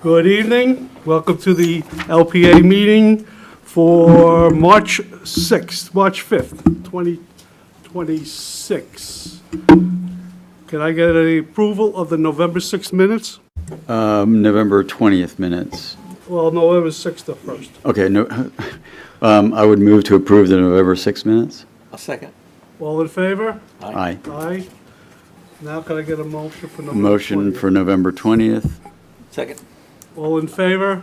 Good evening. Welcome to the LPA meeting for March 5th, 2026. Can I get an approval of the November 6th minutes? November 20th minutes. Well, November 6th are first. Okay, no, I would move to approve the November 6th minutes. I'll second. All in favor? Aye. Aye. Now can I get a motion for November 20th? Motion for November 20th. Second. All in favor?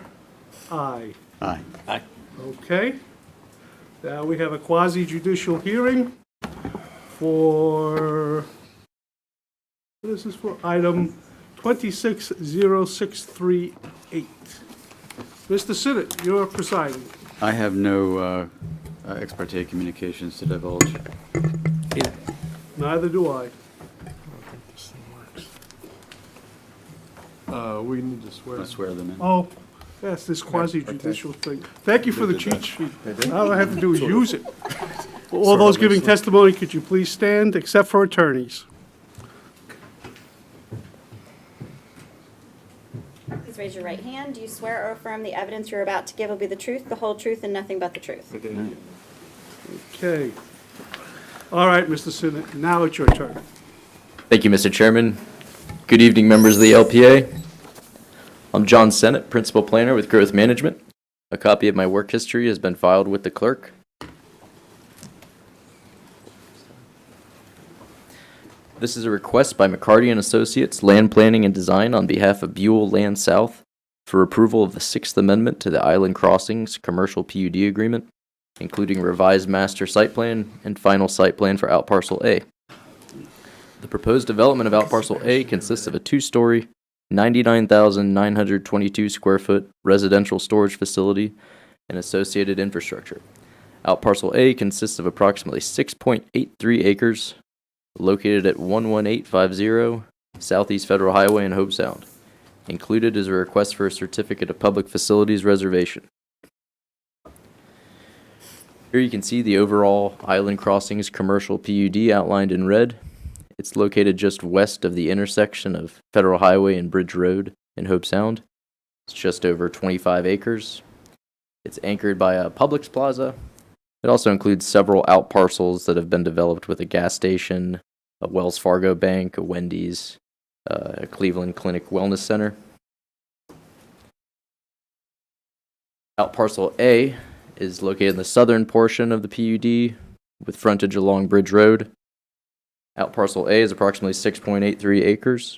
Aye. Aye. Aye. Okay. Now we have a quasi judicial hearing for, what is this for? Item 260638. Mr. Sinnott, you're presiding. I have no ex parte communications to divulge. Neither do I. We need to swear. I swear them in. Oh, yes, this quasi judicial thing. Thank you for the cheat sheet. All I have to do is use it. All those giving testimony, could you please stand, except for attorneys? Please raise your right hand. Do you swear or affirm the evidence you're about to give will be the truth, the whole truth, and nothing but the truth? Okay. All right, Mr. Sinnott, now it's your turn. Thank you, Mr. Chairman. Good evening, members of the LPA. I'm John Sennett, Principal Planner with Growth Management. A copy of my work history has been filed with the clerk. This is a request by McCarty and Associates Land Planning and Design on behalf of Buell Land South for approval of the Sixth Amendment to the Island Crossings Commercial PUD Agreement, including revised master site plan and final site plan for Outparcel A. The proposed development of Outparcel A consists of a two-story, 99,922 square foot residential storage facility and associated infrastructure. Outparcel A consists of approximately 6.83 acres located at 11850 Southeast Federal Highway in Hobe Sound. Included is a request for a certificate of public facilities reservation. Here you can see the overall Island Crossings commercial PUD outlined in red. It's located just west of the intersection of Federal Highway and Bridge Road in Hobe Sound. It's just over 25 acres. It's anchored by a Publix Plaza. It also includes several out parcels that have been developed with a gas station, a Wells Fargo Bank, a Wendy's, a Cleveland Clinic Wellness Center. Out parcel A is located in the southern portion of the PUD with frontage along Bridge Road. Outparcel A is approximately 6.83 acres.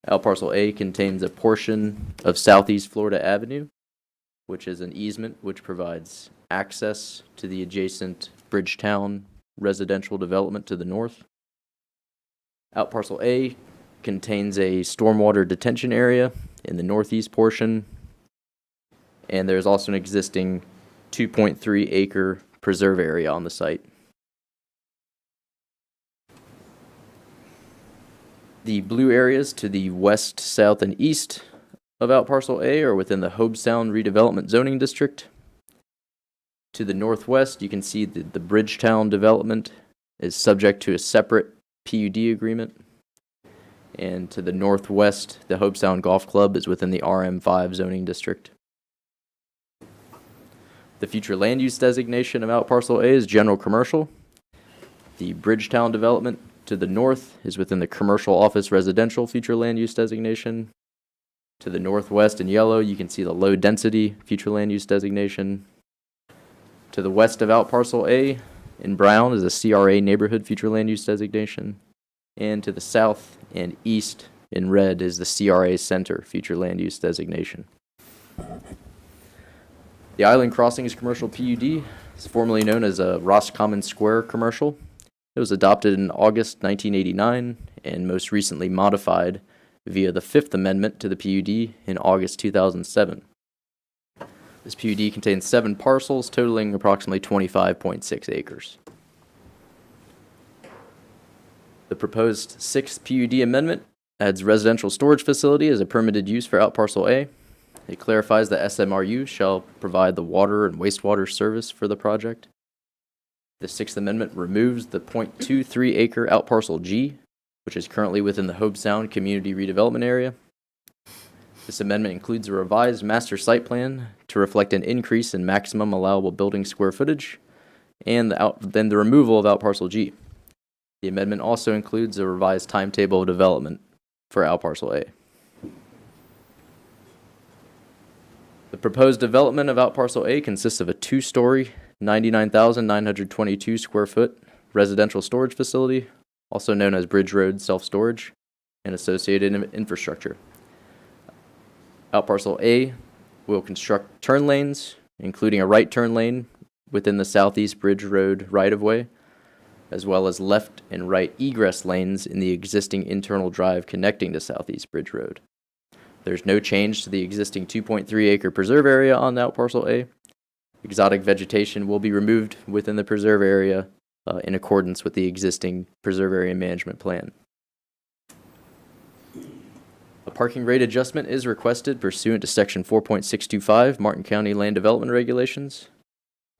Outparcel A contains a portion of Southeast Florida Avenue, which is an easement which provides access to the adjacent Bridgetown residential development to the north. Outparcel A contains a stormwater detention area in the northeast portion, and there's also an existing 2.3 acre preserve area on the site. The blue areas to the west, south, and east of Outparcel A are within the Hobe Sound Redevelopment Zoning District. To the northwest, you can see that the Bridgetown development is subject to a separate PUD agreement. And to the northwest, the Hobe Sound Golf Club is within the RM5 zoning district. The future land use designation of Outparcel A is general commercial. The Bridgetown development to the north is within the commercial office residential future land use designation. To the northwest in yellow, you can see the low density future land use designation. To the west of Outparcel A in brown is a CRA neighborhood future land use designation. And to the south and east in red is the CRA center future land use designation. The Island Crossings commercial PUD is formerly known as a Roscommon Square commercial. It was adopted in August 1989 and most recently modified via the Fifth Amendment to the PUD in August 2007. This PUD contains 7 parcels totaling approximately 25.6 acres. The proposed 6th PUD amendment adds residential storage facility as a permitted use for Outparcel A. It clarifies that SMRU shall provide the water and wastewater service for the project. The Sixth Amendment removes the .23 acre outparcel G, which is currently within the Hobe Sound Community Redevelopment Area. This amendment includes a revised master site plan to reflect an increase in maximum allowable building square footage and then the removal of outparcel G. The amendment also includes a revised timetable of development for outparcel A. The proposed development of outparcel A consists of a two-story, 99,922 square foot residential storage facility, also known as Bridge Road Self-Storage, and associated infrastructure. Outparcel A will construct turn lanes, including a right turn lane within the Southeast Bridge Road right-of-way, as well as left and right egress lanes in the existing internal drive connecting to Southeast Bridge Road. There's no change to the existing 2.3 acre preserve area on outparcel A. Exotic vegetation will be removed within the preserve area in accordance with the existing preserve area management plan. A parking rate adjustment is requested pursuant to Section 4.625 Martin County Land Development Regulations.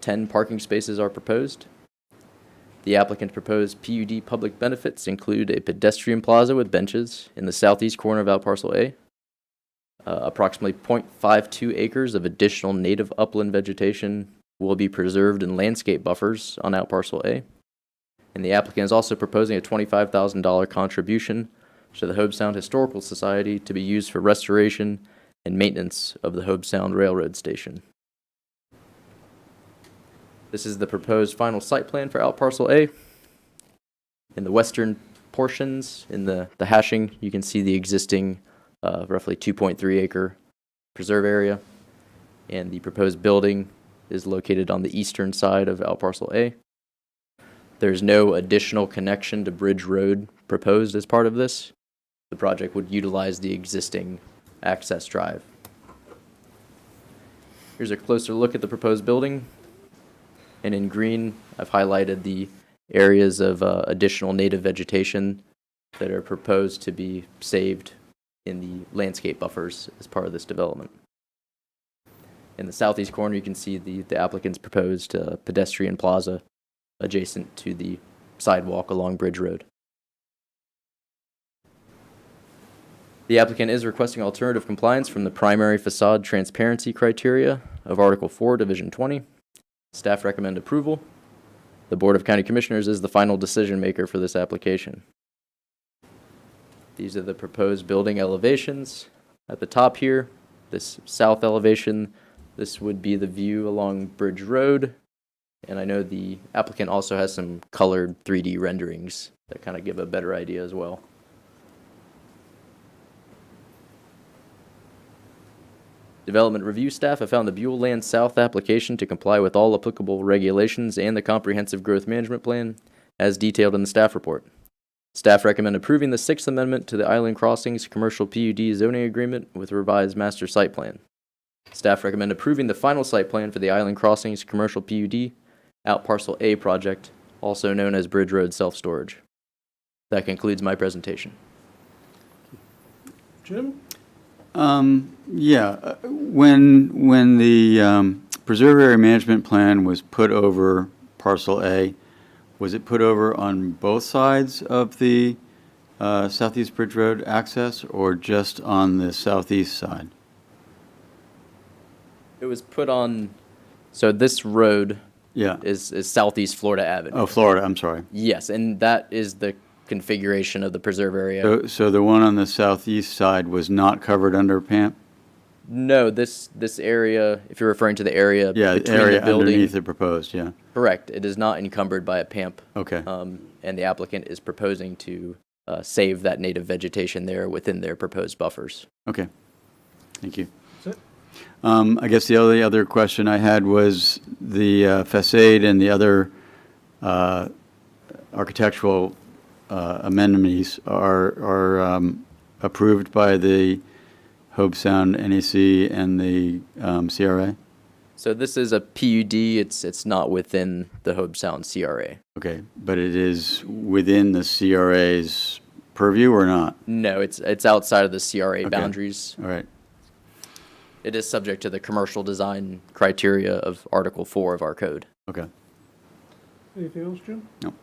10 parking spaces are proposed. The applicant's proposed PUD public benefits include a pedestrian plaza with benches in the southeast corner of outparcel A, approximately 0.52 acres of additional native upland vegetation will be preserved in landscape buffers on outparcel A, and the applicant is also proposing a $25,000 contribution to the Hobe Sound Historical Society to be used for restoration and maintenance of the Hobe Sound Railroad Station. This is the proposed final site plan for outparcel A. In the western portions, in the hashing, you can see the existing roughly 2.3 acre preserve area, and the proposed building is located on the eastern side of outparcel A. There's no additional connection to Bridge Road proposed as part of this. The project would utilize the existing access drive. Here's a closer look at the proposed building. And in green, I've highlighted the areas of additional native vegetation that are proposed to be saved in the landscape buffers as part of this development. In the southeast corner, you can see the applicant's proposed pedestrian plaza adjacent to the sidewalk along Bridge Road. The applicant is requesting alternative compliance from the primary facade transparency criteria of Article 4, Division 20. Staff recommend approval. The Board of County Commissioners is the final decision maker for this application. These are the proposed building elevations. At the top here, this south elevation, this would be the view along Bridge Road. And I know the applicant also has some colored 3D renderings that kind of give a better idea as well. Development review staff have found the Buell Land South application to comply with all applicable regulations and the comprehensive growth management plan as detailed in the staff report. Staff recommend approving the 6th Amendment to the Island Crossings Commercial PUD zoning agreement with revised master site plan. Staff recommend approving the final site plan for the Island Crossings Commercial PUD outparcel A project, also known as Bridge Road Self-Storage. That concludes my presentation. Jim? When the preserve area management plan was put over parcel A, was it put over on both sides of the Southeast Bridge Road access or just on the southeast side? It was put on, so this road Yeah. is Southeast Florida Avenue. Oh, Florida, I'm sorry. Yes, and that is the configuration of the preserve area. So the one on the southeast side was not covered under PAMP? No, this area, if you're referring to the area Yeah, the between area the building, underneath the proposed, yeah. correct. It is not encumbered by a PAMP. Okay. And the applicant is proposing to save that native vegetation there within their proposed buffers. Okay. Thank you. That's it? I guess the only other question I had was the facade and the other architectural amenities are approved by the Hobe Sound NEC and the CRA? So this is a PUD. It's not within the Hobe Sound CRA. Okay, but it is within the CRA's purview or not? No, it's outside of the CRA boundaries. All right. It is subject to the commercial design criteria of Article 4 of our code. Okay. Anything else, Jim? No.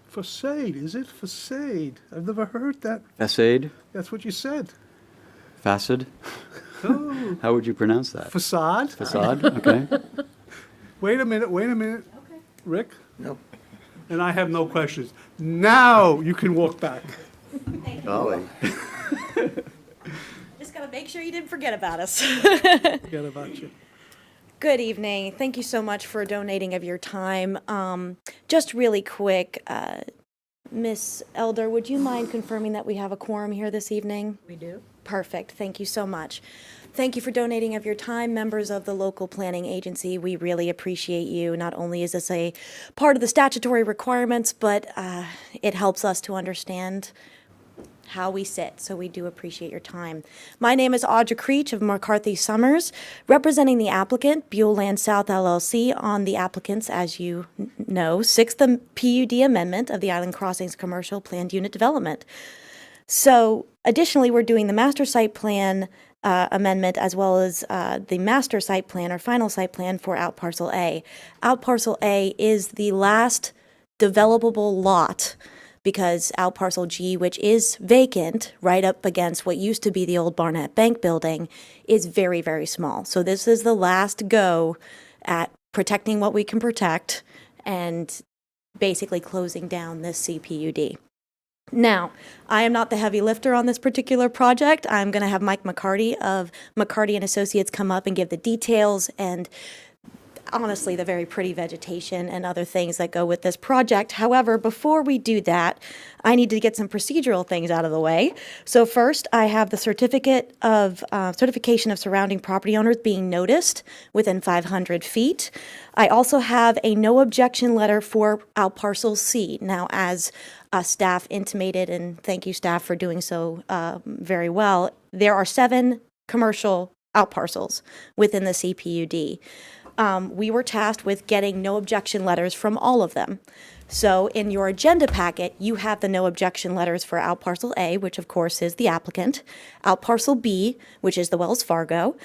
Facade, is it? Facade. I've never heard that. Facade? That's what you said. Facade? How would you pronounce that? Facade? Facade, okay. Wait a minute. Rick? No. And I have no questions. Now you can walk back. Golly. Just gotta make sure you didn't forget about us. Forget about you. Good evening. Thank you so much for donating of your time. Just really quick, Miss Elder, would you mind confirming that we have a quorum here this evening? We do. Perfect. Thank you so much. Thank you for donating of your time, members of the local planning agency. We really appreciate you. Not only is this a part of the statutory requirements, but it helps us to understand how we sit, so we do appreciate your time. My name is Audra Creech of McCarthy Summers, representing the applicant, Buell Land South LLC, on the applicant's, as you know, sixth PUD amendment of the Island Crossings Commercial Planned Unit Development. So additionally, we're doing the master site plan amendment as well as the master site plan or final site plan for Out Parcel A. Out Parcel A is the last developable lot because Out Parcel G, which is vacant right up against what used to be the old Barnett Bank building, is very, very small. So this is the last go at protecting what we can protect and basically closing down this CPUD. Now, I am not the heavy lifter on this particular project. I'm going to have Mike McCarty of McCarty and Associates come up and give the details and honestly the very pretty vegetation and other things that go with this project. However, before we do that, I need to get some procedural things out of the way. So first, I have the certification of surrounding property owners being noticed within 500 feet. I also have a no objection letter for Out Parcel C. Now, as staff intimated, and thank you staff for doing so very well, there are 7 commercial out parcels within the CPUD. We were tasked with getting no objection letters from all of them. So in your agenda packet, you have the no objection letters for Out Parcel A, which of course is the applicant, Out Parcel B, which is the Wells Fargo,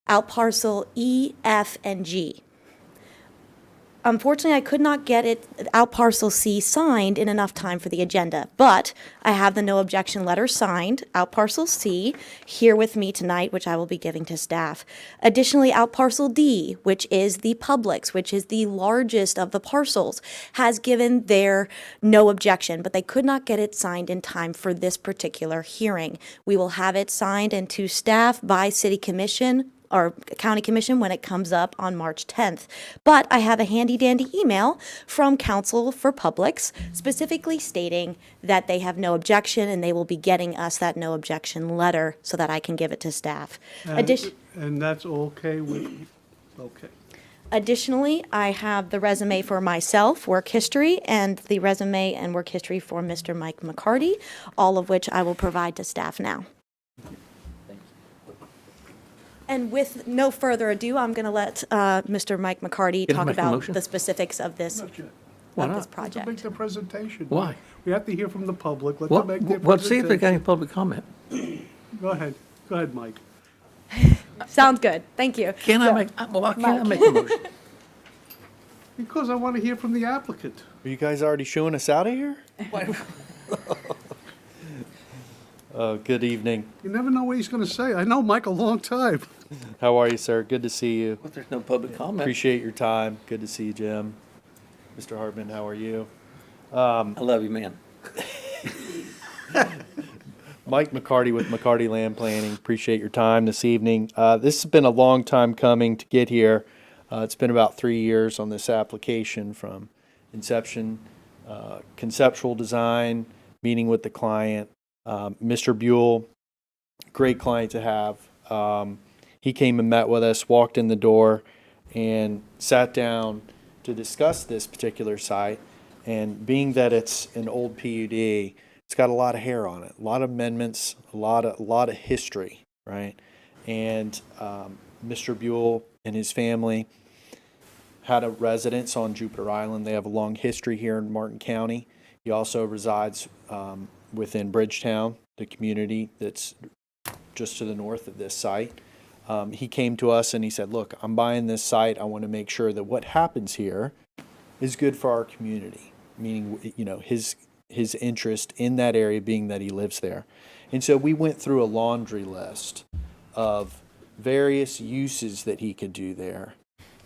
Out Parcel E, F, and G. Unfortunately, I could not get it Out Parcel C signed in enough time for the agenda, but I have the no objection letter signed, Out Parcel C, here with me tonight, which I will be giving to staff. Additionally, Out Parcel D, which is the Publix, which is the largest of the parcels, has given their no objection, but they could not get it signed in time for this particular hearing. We will have it signed and to staff by City Commission or County Commission when it comes up on March 10th. But I have a handy-dandy email from Council for Publix specifically stating that they have no objection and they will be getting us that no objection letter so that I can give it to staff. And that's okay with you? Okay. Additionally, I have the resume for myself, work history, and the resume and work history for Mr. Mike McCarty, all of which I will provide to staff now. And with no further ado, I'm going to let Mr. Mike McCarty Can I talk make a about motion? the specifics of this Not yet. Why of not? this project. Make the presentation. Why? We have to hear from the public. Let Well, them make their well, see if they got any presentation. public comment. Go ahead. Go ahead, Mike. Sounds good. Thank you. Can I make, well, can I make a motion? Because I want to hear from the applicant. Are you guys already shooing us out of here? Good evening. You never know what he's going to say. I know Mike a long time. How are you, sir? Good to see you. Well, there's no public comment. Appreciate your time. Good to see you, Jim. Mr. Hartman, how are you? I love you, man. Mike McCarty with McCarty Land Planning. Appreciate your time this evening. This has been a long time coming to get here. It's been about 3 years on this application from inception, conceptual design, meeting with the client. Mr. Buell, great client to have. He came and met with us, walked in the door, and sat down to discuss this particular site. And being that it's an old PUD, it's got a lot of hair on it, a lot of amendments, a lot of history, right? And Mr. Buell and his family had a residence on Jupiter Island. They have a long history here in Martin County. He also resides within Bridgetown, the community that's just to the north of this site. He came to us and he said, look, I'm buying this site. I want to make sure that what happens here is good for our community, meaning, you know, his interest in that area being that he lives there. And so we went through a laundry list of various uses that he could do there.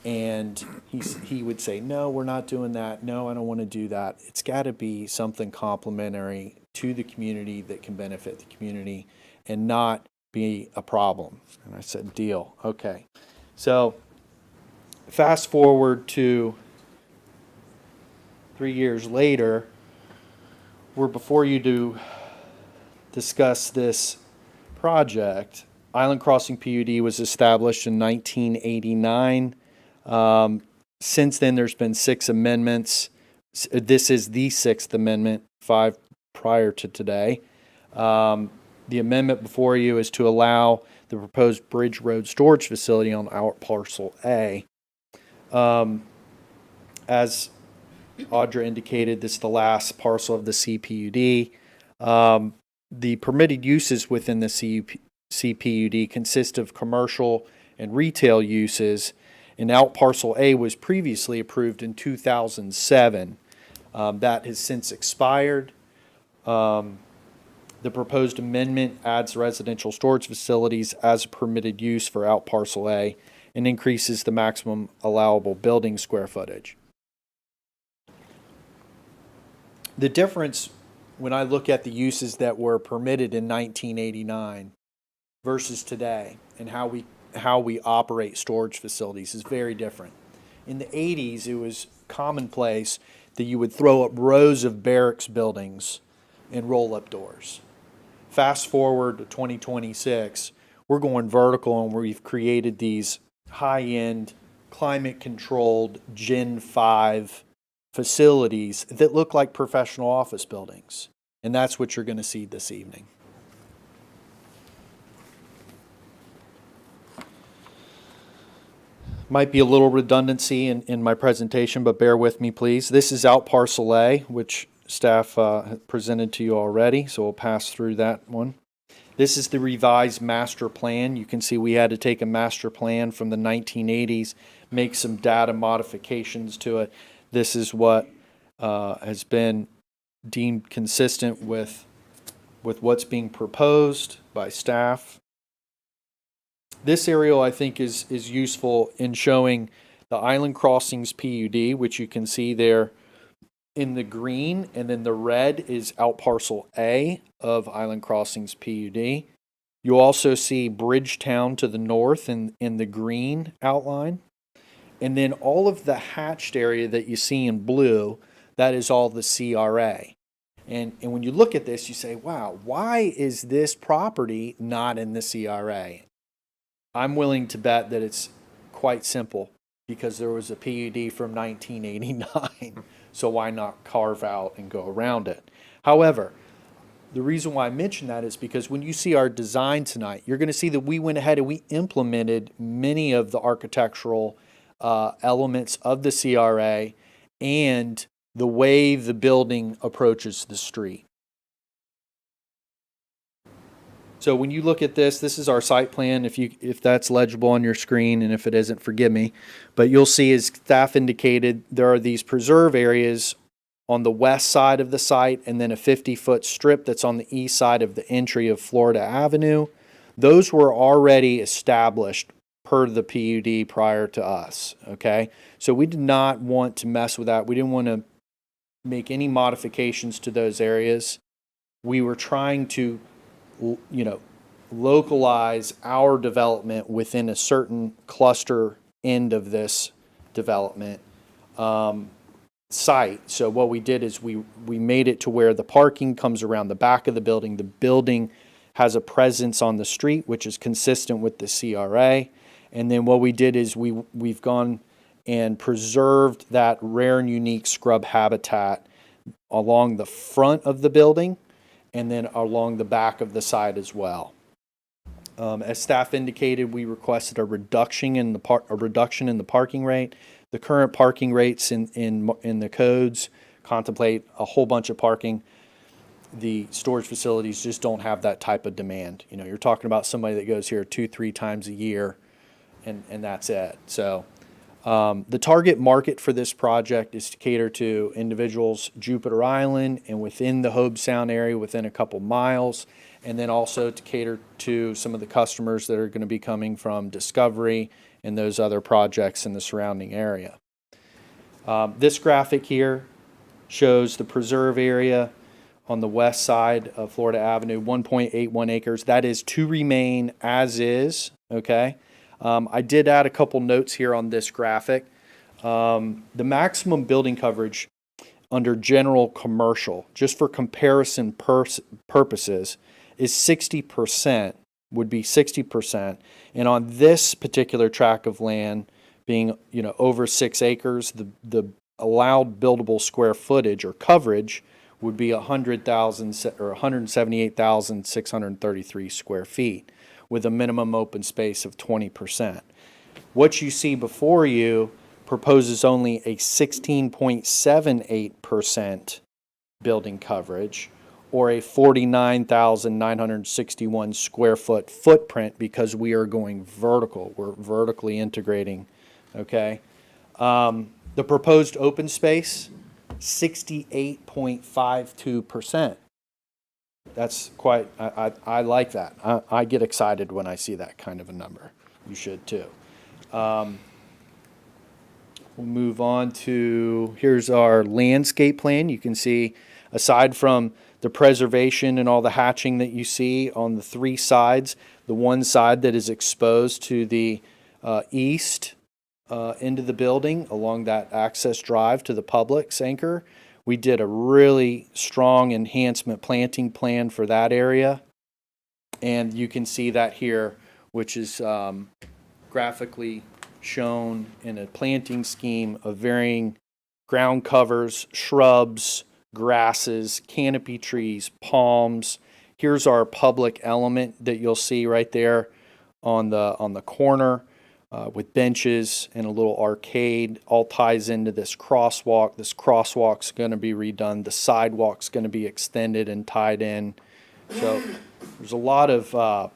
And he would say, no, we're not doing that. No, I don't want to do that. It's got to be something complementary to the community that can benefit the community and not be a problem. And I said, deal. Okay. So fast forward to 3 years later, we're before you to discuss this project. Island Crossing PUD was established in 1989. Since then, there's been 6 amendments. This is the 6th amendment, 5 prior to today. The amendment before you is to allow the proposed Bridge Road storage facility on our parcel A. As Audra indicated, this is the last parcel of the CPUD. The permitted uses within the CPUD consist of commercial and retail uses, and out parcel A was previously approved in 2007. That has since expired. The proposed amendment adds residential storage facilities as a permitted use for out parcel A and increases the maximum allowable building square footage. The difference when I look at the uses that were permitted in 1989 versus today and how we operate storage facilities is very different. In the 80s, it was commonplace that you would throw up rows of barracks buildings and roll up doors. Fast forward to 2026, we're going vertical and we've created these high-end, climate-controlled Gen 5 facilities that look like professional office buildings. And that's what you're going to see this evening. Might be a little redundancy in my presentation, but bear with me, please. This is out parcel A, which staff presented to you already, so we'll pass through that one. This is the revised master plan. You can see we had to take a master plan from the 1980s, make some data modifications to it. This is what has been deemed consistent with what's being proposed by staff. This aerial, I think, is useful in showing the Island Crossings PUD, which you can see there in the green, and then the red is out parcel A of Island Crossings PUD. You'll also see Bridgetown to the north in the green outline. And then all of the hatched area that you see in blue, that is all the CRA. And when you look at this, you say, wow, why is this property not in the CRA? I'm willing to bet that it's quite simple because there was a PUD from 1989. So why not carve out and go around it? However, the reason why I mention that is because when you see our design tonight, you're going to see that we went ahead and we implemented many of the architectural elements of the CRA and the way the building approaches the street. So when you look at this, this is our site plan. If that's legible on your screen, and if it isn't, forgive me. But you'll see, as staff indicated, there are these preserve areas on the west side of the site, and then a 50-foot strip that's on the east side of the entry of Florida Avenue. Those were already established per the PUD prior to us, okay? So we did not want to mess with that. We didn't want to make any modifications to those areas. We were trying to, localize our development within a certain cluster end of this development site. So what we did is we made it to where the parking comes around the back of the building. The building has a presence on the street, which is consistent with the CRA. And then what we did is we've gone and preserved that rare and unique scrub habitat along the front of the building and then along the back of the side as well. As staff indicated, we requested a reduction in the parking rate. The current parking rates in the codes contemplate a whole bunch of parking. The storage facilities just don't have that type of demand. You're talking about somebody that goes here 2-3 times a year, and that's it. So the target market for this project is to cater to individuals Jupiter Island and within the Hobe Sound area within a couple miles, and then also to cater to some of the customers that are going to be coming from Discovery and those other projects in the surrounding area. This graphic here shows the preserve area on the west side of Florida Avenue, 1.81 acres. That is to remain as is, okay? I did add a couple notes here on this graphic. The maximum building coverage under general commercial, just for comparison purposes, is 60%, would be 60%. And on this particular tract of land, being over 6 acres, the allowed buildable square footage or coverage would be 100,000 or 178,633 square feet, with a minimum open space of 20%. What you see before you proposes only a 16.78% building coverage, or a 49,961 square foot footprint, because we are going vertical. We're vertically integrating, okay? The proposed open space, 68.52%. That's quite, I like that. I get excited when I see that kind of a number. You should too. We'll move on to, here's our landscape plan. You can see, aside from the preservation and all the hatching that you see on the 3 sides, the one side that is exposed to the east into the building along that access drive to the Publix anchor, we did a really strong enhancement planting plan for that area. And you can see that here, which is graphically shown in a planting scheme of varying ground covers, shrubs, grasses, canopy trees, palms. Here's our public element that you'll see right there on the corner with benches and a little arcade. All ties into this crosswalk. This crosswalk's going to be redone. The sidewalk's going to be extended and tied in. So there's a lot of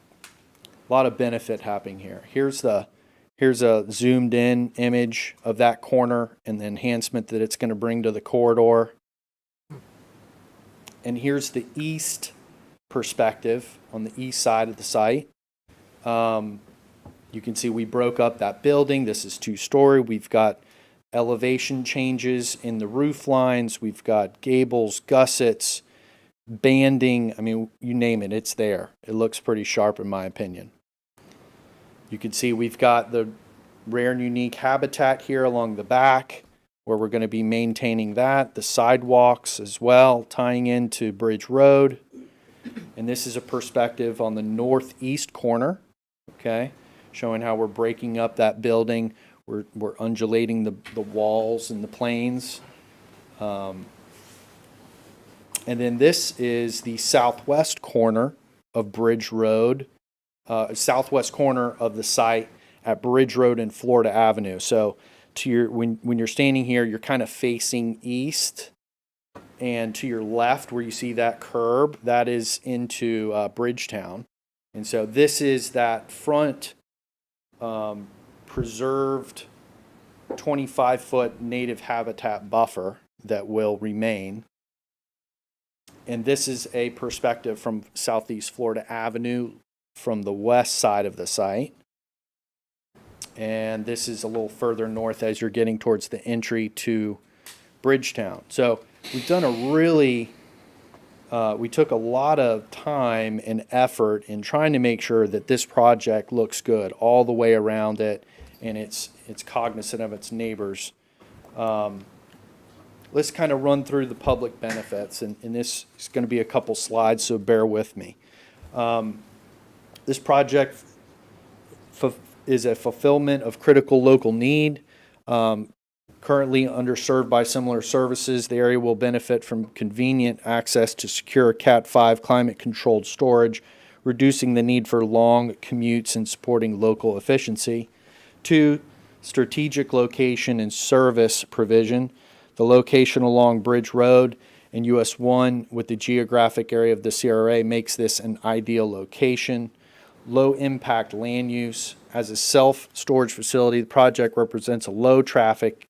benefit happening here. Here's a zoomed in image of that corner and the enhancement that it's going to bring to the corridor. And here's the east perspective on the east side of the site. You can see we broke up that building. This is 2-story. We've got elevation changes in the roof lines. We've got gables, gussets, banding. I mean, you name it, it's there. It looks pretty sharp in my opinion. You can see we've got the rare and unique habitat here along the back, where we're going to be maintaining that. The sidewalks as well, tying into Bridge Road. And this is a perspective on the northeast corner, okay, showing how we're breaking up that building. We're undulating the walls and the planes. And then this is the southwest corner of Bridge Road, southwest corner of the site at Bridge Road and Florida Avenue. So to your when you're standing here, you're kind of facing east, and to your left where you see that curb, that is into Bridgetown. And so this is that front preserved 25-foot native habitat buffer that will remain. And this is a perspective from Southeast Florida Avenue from the west side of the site. And this is a little further north as you're getting towards the entry to Bridgetown. So we've done a really, we took a lot of time and effort in trying to make sure that this project looks good all the way around it, and it's cognizant of its neighbors. Let's kind of run through the public benefits, and this is going to be a couple slides, so bear with me. This project is a fulfillment of critical local need. Currently underserved by similar services, the area will benefit from convenient access to secure Cat 5 climate-controlled storage, reducing the need for long commutes and supporting local efficiency. 2, strategic location and service provision. The location along Bridge Road and US 1 with the geographic area of the CRA makes this an ideal location. Low impact land use. As a self-storage facility, the project represents a low traffic,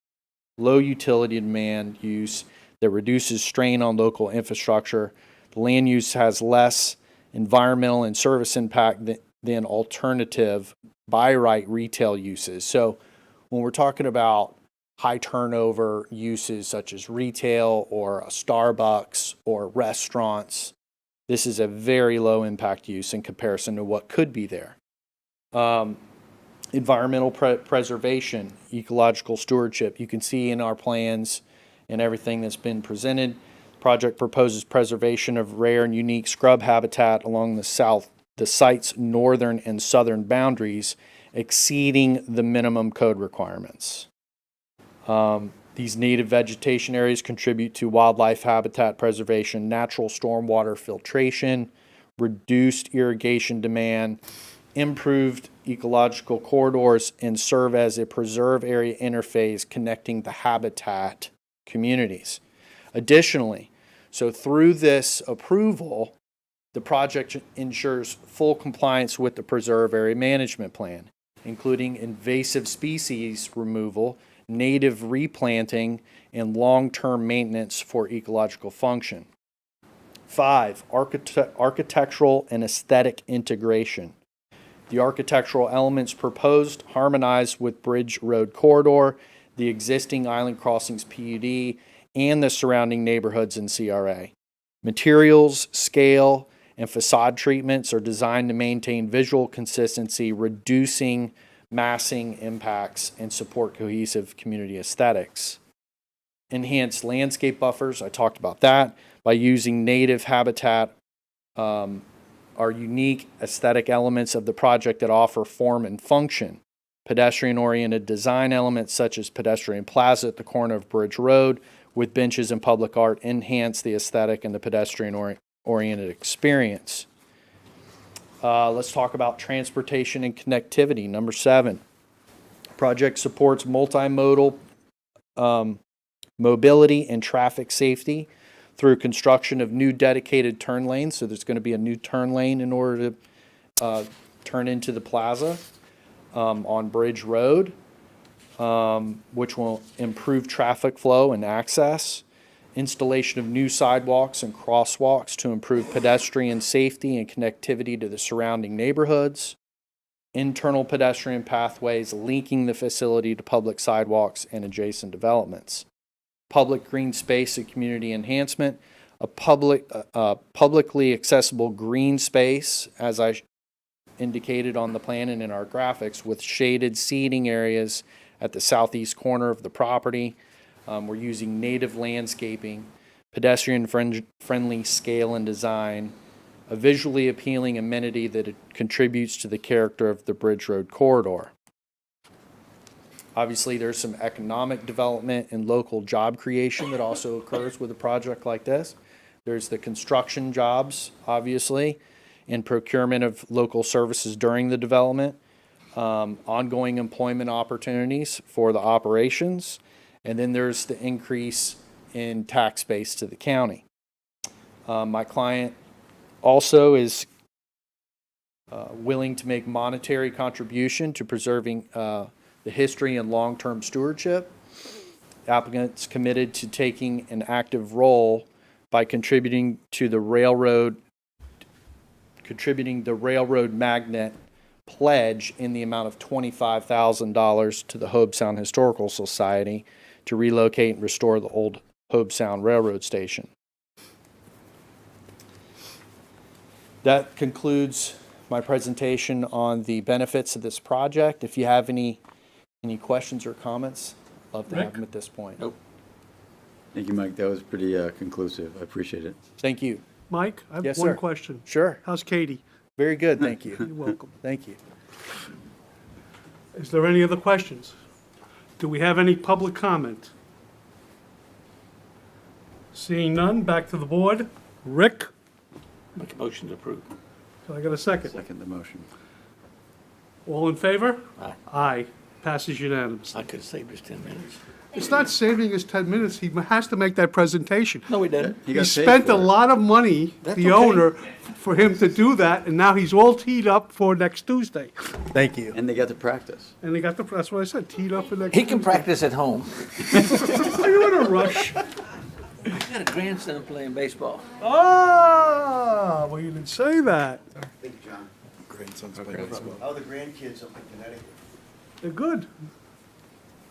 low utility demand use that reduces strain on local infrastructure. The land use has less environmental and service impact than alternative by right retail uses. So when we're talking about high turnover uses such as retail or a Starbucks or restaurants, this is a very low impact use in comparison to what could be there. Environmental preservation, ecological stewardship. You can see in our plans and everything that's been presented, the project proposes preservation of rare and unique scrub habitat along the site's northern and southern boundaries, exceeding the minimum code requirements. These native vegetation areas contribute to wildlife habitat preservation, natural stormwater filtration, reduced irrigation demand, improved ecological corridors, and serve as a preserve area interface connecting the habitat communities. Additionally, so through this approval, the project ensures full compliance with the preserve area management plan, including invasive species removal, native replanting, and long-term maintenance for ecological function. 5, architectural and aesthetic integration. The architectural elements proposed harmonize with Bridge Road Corridor, the existing Island Crossings PUD, and the surrounding neighborhoods in CRA. Materials, scale, and facade treatments are designed to maintain visual consistency, reducing massing impacts, and support cohesive community aesthetics. Enhanced landscape buffers, I talked about that, by using native habitat are unique aesthetic elements of the project that offer form and function. Pedestrian-oriented design elements such as pedestrian plaza at the corner of Bridge Road with benches and public art enhance the aesthetic and the pedestrian-oriented experience. Let's talk about transportation and connectivity. Number 7, project supports multimodal mobility and traffic safety through construction of new dedicated turn lanes. So there's going to be a new turn lane in order to turn into the plaza on Bridge Road, which will improve traffic flow and access. Installation of new sidewalks and crosswalks to improve pedestrian safety and connectivity to the surrounding neighborhoods. Internal pedestrian pathways linking the facility to public sidewalks and adjacent developments. Public green space and community enhancement. A publicly accessible green space, as I indicated on the plan and in our graphics, with shaded seating areas at the southeast corner of the property. We're using native landscaping, pedestrian-friendly scale and design, a visually appealing amenity that contributes to the character of the Bridge Road corridor. Obviously, there's some economic development and local job creation that also occurs with a project like this. There's the construction jobs, obviously, and procurement of local services during the development, ongoing employment opportunities for the operations, and then there's the increase in tax base to the county. My client also is willing to make monetary contribution to preserving the history and long-term stewardship. The applicant's committed to taking an active role by contributing the railroad magnet pledge in the amount of $25,000 to the Hobe Sound Historical Society to relocate and restore the old Hobe Sound Railroad Station. That concludes my presentation on the benefits of this project. If you have any questions or comments, I'd love to have them at this point. Nope. Thank you, Mike. That was pretty conclusive. I appreciate it. Thank you. Mike, I have Yes, one sir. question. Sure. How's Katie? Very good, thank you. You're welcome. Thank you. Is there any other questions? Do we have any public comment? Seeing none, back to the board. Rick, Make a motion to approve. can I get a second? Second the motion. All in favor? Aye. Aye. Passes unanimously. I could have saved us 10 minutes. It's not saving us 10 minutes. He has to make that presentation. No, we didn't. He He got paid spent for a it. lot of money, That's the okay. owner, for him to do that, and now he's all teed up for next Tuesday. Thank you. And they got to practice. And they got that's what I said, teed up for next He Tuesday. can practice at home. Are you in a rush? I got a grandson playing baseball. Ah, well, you didn't say that. Big John. Oh, the grandkids up in Connecticut. They're good,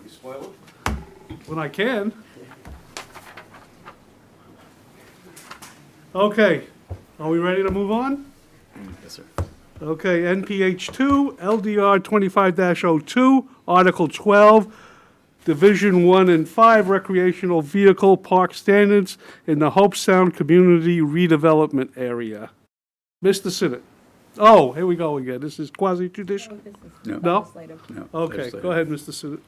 You spoil them? when I can. Okay, are we ready to move on? Yes, sir. Okay, NPH 2, LDR 25-02, Article 12, Division 1 and 5, Recreational Vehicle Park Standards in the Hope Sound Community Redevelopment Area. Mr. Sinnet. Oh, here we go again. This is quasi-judicial? No. No? No. Okay, Legislative. go ahead, Mr. Sinnet.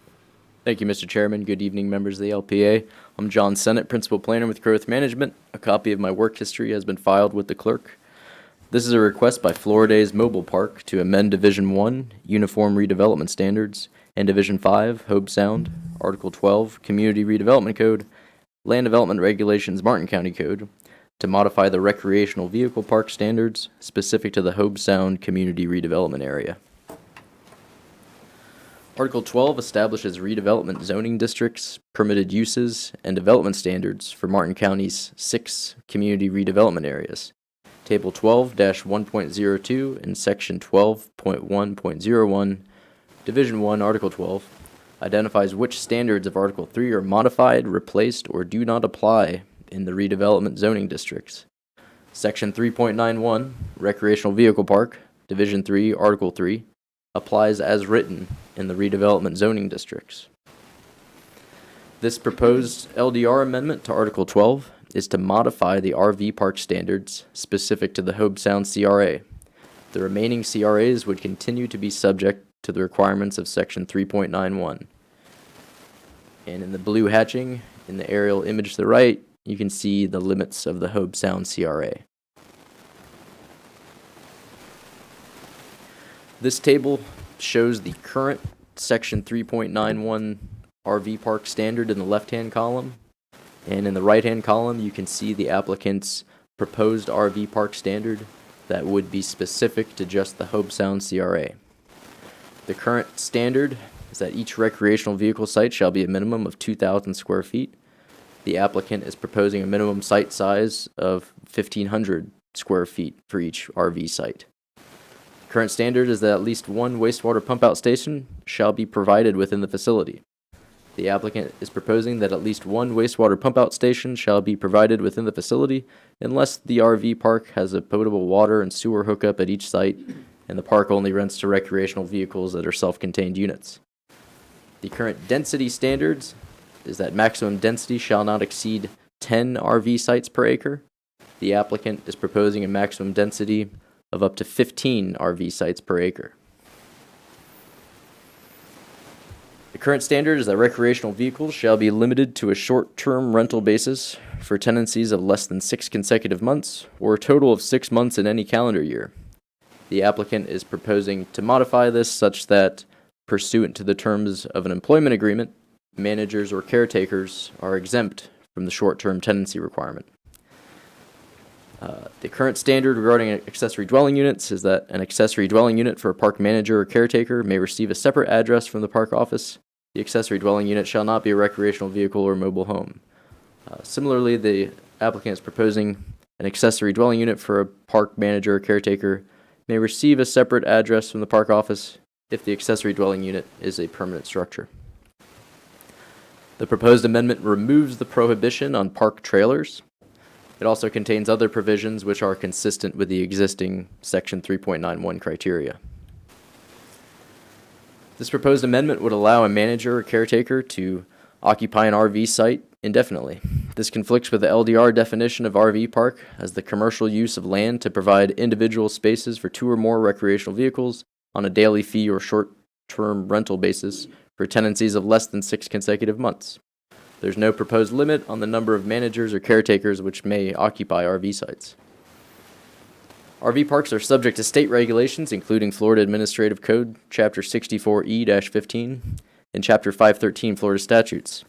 Thank you, Mr. Chairman. Good evening, members of the LPA. I'm John Sennett, Principal Planner with Growth Management. A copy of my work history has been filed with the clerk. This is a request by Floriday's Mobile Park to amend Division 1, Uniform Redevelopment Standards, and Division 5, Hobe Sound, Article 12, Community Redevelopment Code, Land Development Regulations, Martin County Code, to modify the recreational vehicle park standards specific to the Hobe Sound Community Redevelopment Area. Article 12 establishes redevelopment zoning districts, permitted uses, and development standards for Martin County's 6 community redevelopment areas. Table 12-1.02 and Section 12.1.01, Division 1, Article 12, identifies which standards of Article 3 are modified, replaced, or do not apply in the redevelopment zoning districts. Section 3.91, Recreational Vehicle Park, Division 3, Article 3, applies as written in the redevelopment zoning districts. This proposed LDR amendment to Article 12 is to modify the RV park standards specific to the Hobe Sound CRA. The remaining CRAs would continue to be subject to the requirements of Section 3.91. And in the blue hatching, in the aerial image to the right, you can see the limits of the Hobe Sound CRA. This table shows the current Section 3.91 RV park standard in the left-hand column, and in the right-hand column you can see the applicant's proposed RV park standard that would be specific to just the Hobe Sound CRA. The current standard is that each recreational vehicle site shall be a minimum of 2,000 square feet. The applicant is proposing a minimum site size of 1,500 square feet for each RV site. Current standard is that at least one wastewater pump-out station shall be provided within the facility. The applicant is proposing that at least one wastewater pump-out station shall be provided within the facility unless the RV park has a potable water and sewer hookup at each site, and the park only rents to recreational vehicles that are self-contained units. The current density standards is that maximum density shall not exceed 10 RV sites per acre. The applicant is proposing a maximum density of up to 15 RV sites per acre. The current standard is that recreational vehicles shall be limited to a short-term rental basis for tenancies of less than 6 consecutive months, or a total of 6 months in any calendar year. The applicant is proposing to modify this such that, pursuant to the terms of an employment agreement, managers or caretakers are exempt from the short-term tenancy requirement. The current standard regarding accessory dwelling units is that an accessory dwelling unit for a park manager or caretaker may receive a separate address from the park office. The accessory dwelling unit shall not be a recreational vehicle or mobile home. Similarly, the applicant is proposing an accessory dwelling unit for a park manager or caretaker may receive a separate address from the park office if the accessory dwelling unit is a permanent structure. The proposed amendment removes the prohibition on park trailers. It also contains other provisions which are consistent with the existing Section 3.91 criteria. This proposed amendment would allow a manager or caretaker to occupy an RV site indefinitely. This conflicts with the LDR definition of RV park as the commercial use of land to provide individual spaces for 2 or more recreational vehicles on a daily fee or short-term rental basis for tenancies of less than 6 consecutive months. There's no proposed limit on the number of managers or caretakers which may occupy RV sites. RV parks are subject to state regulations, including Florida Administrative Code, Chapter 64E-15, and Chapter 513 Florida statutes.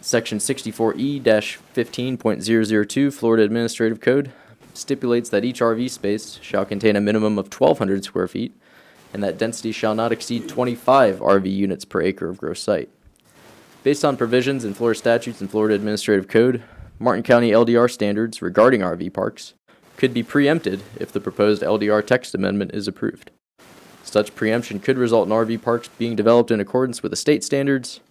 Section 64E-15.002 Florida Administrative Code stipulates that each RV space shall contain a minimum of 1,200 square feet, and that density shall not exceed 25 RV units per acre of gross site. Based on provisions in Florida statutes and Florida Administrative Code, Martin County LDR standards regarding RV parks could be preempted if the proposed LDR text amendment is approved. Such preemption could result in RV parks being developed in accordance with the state standards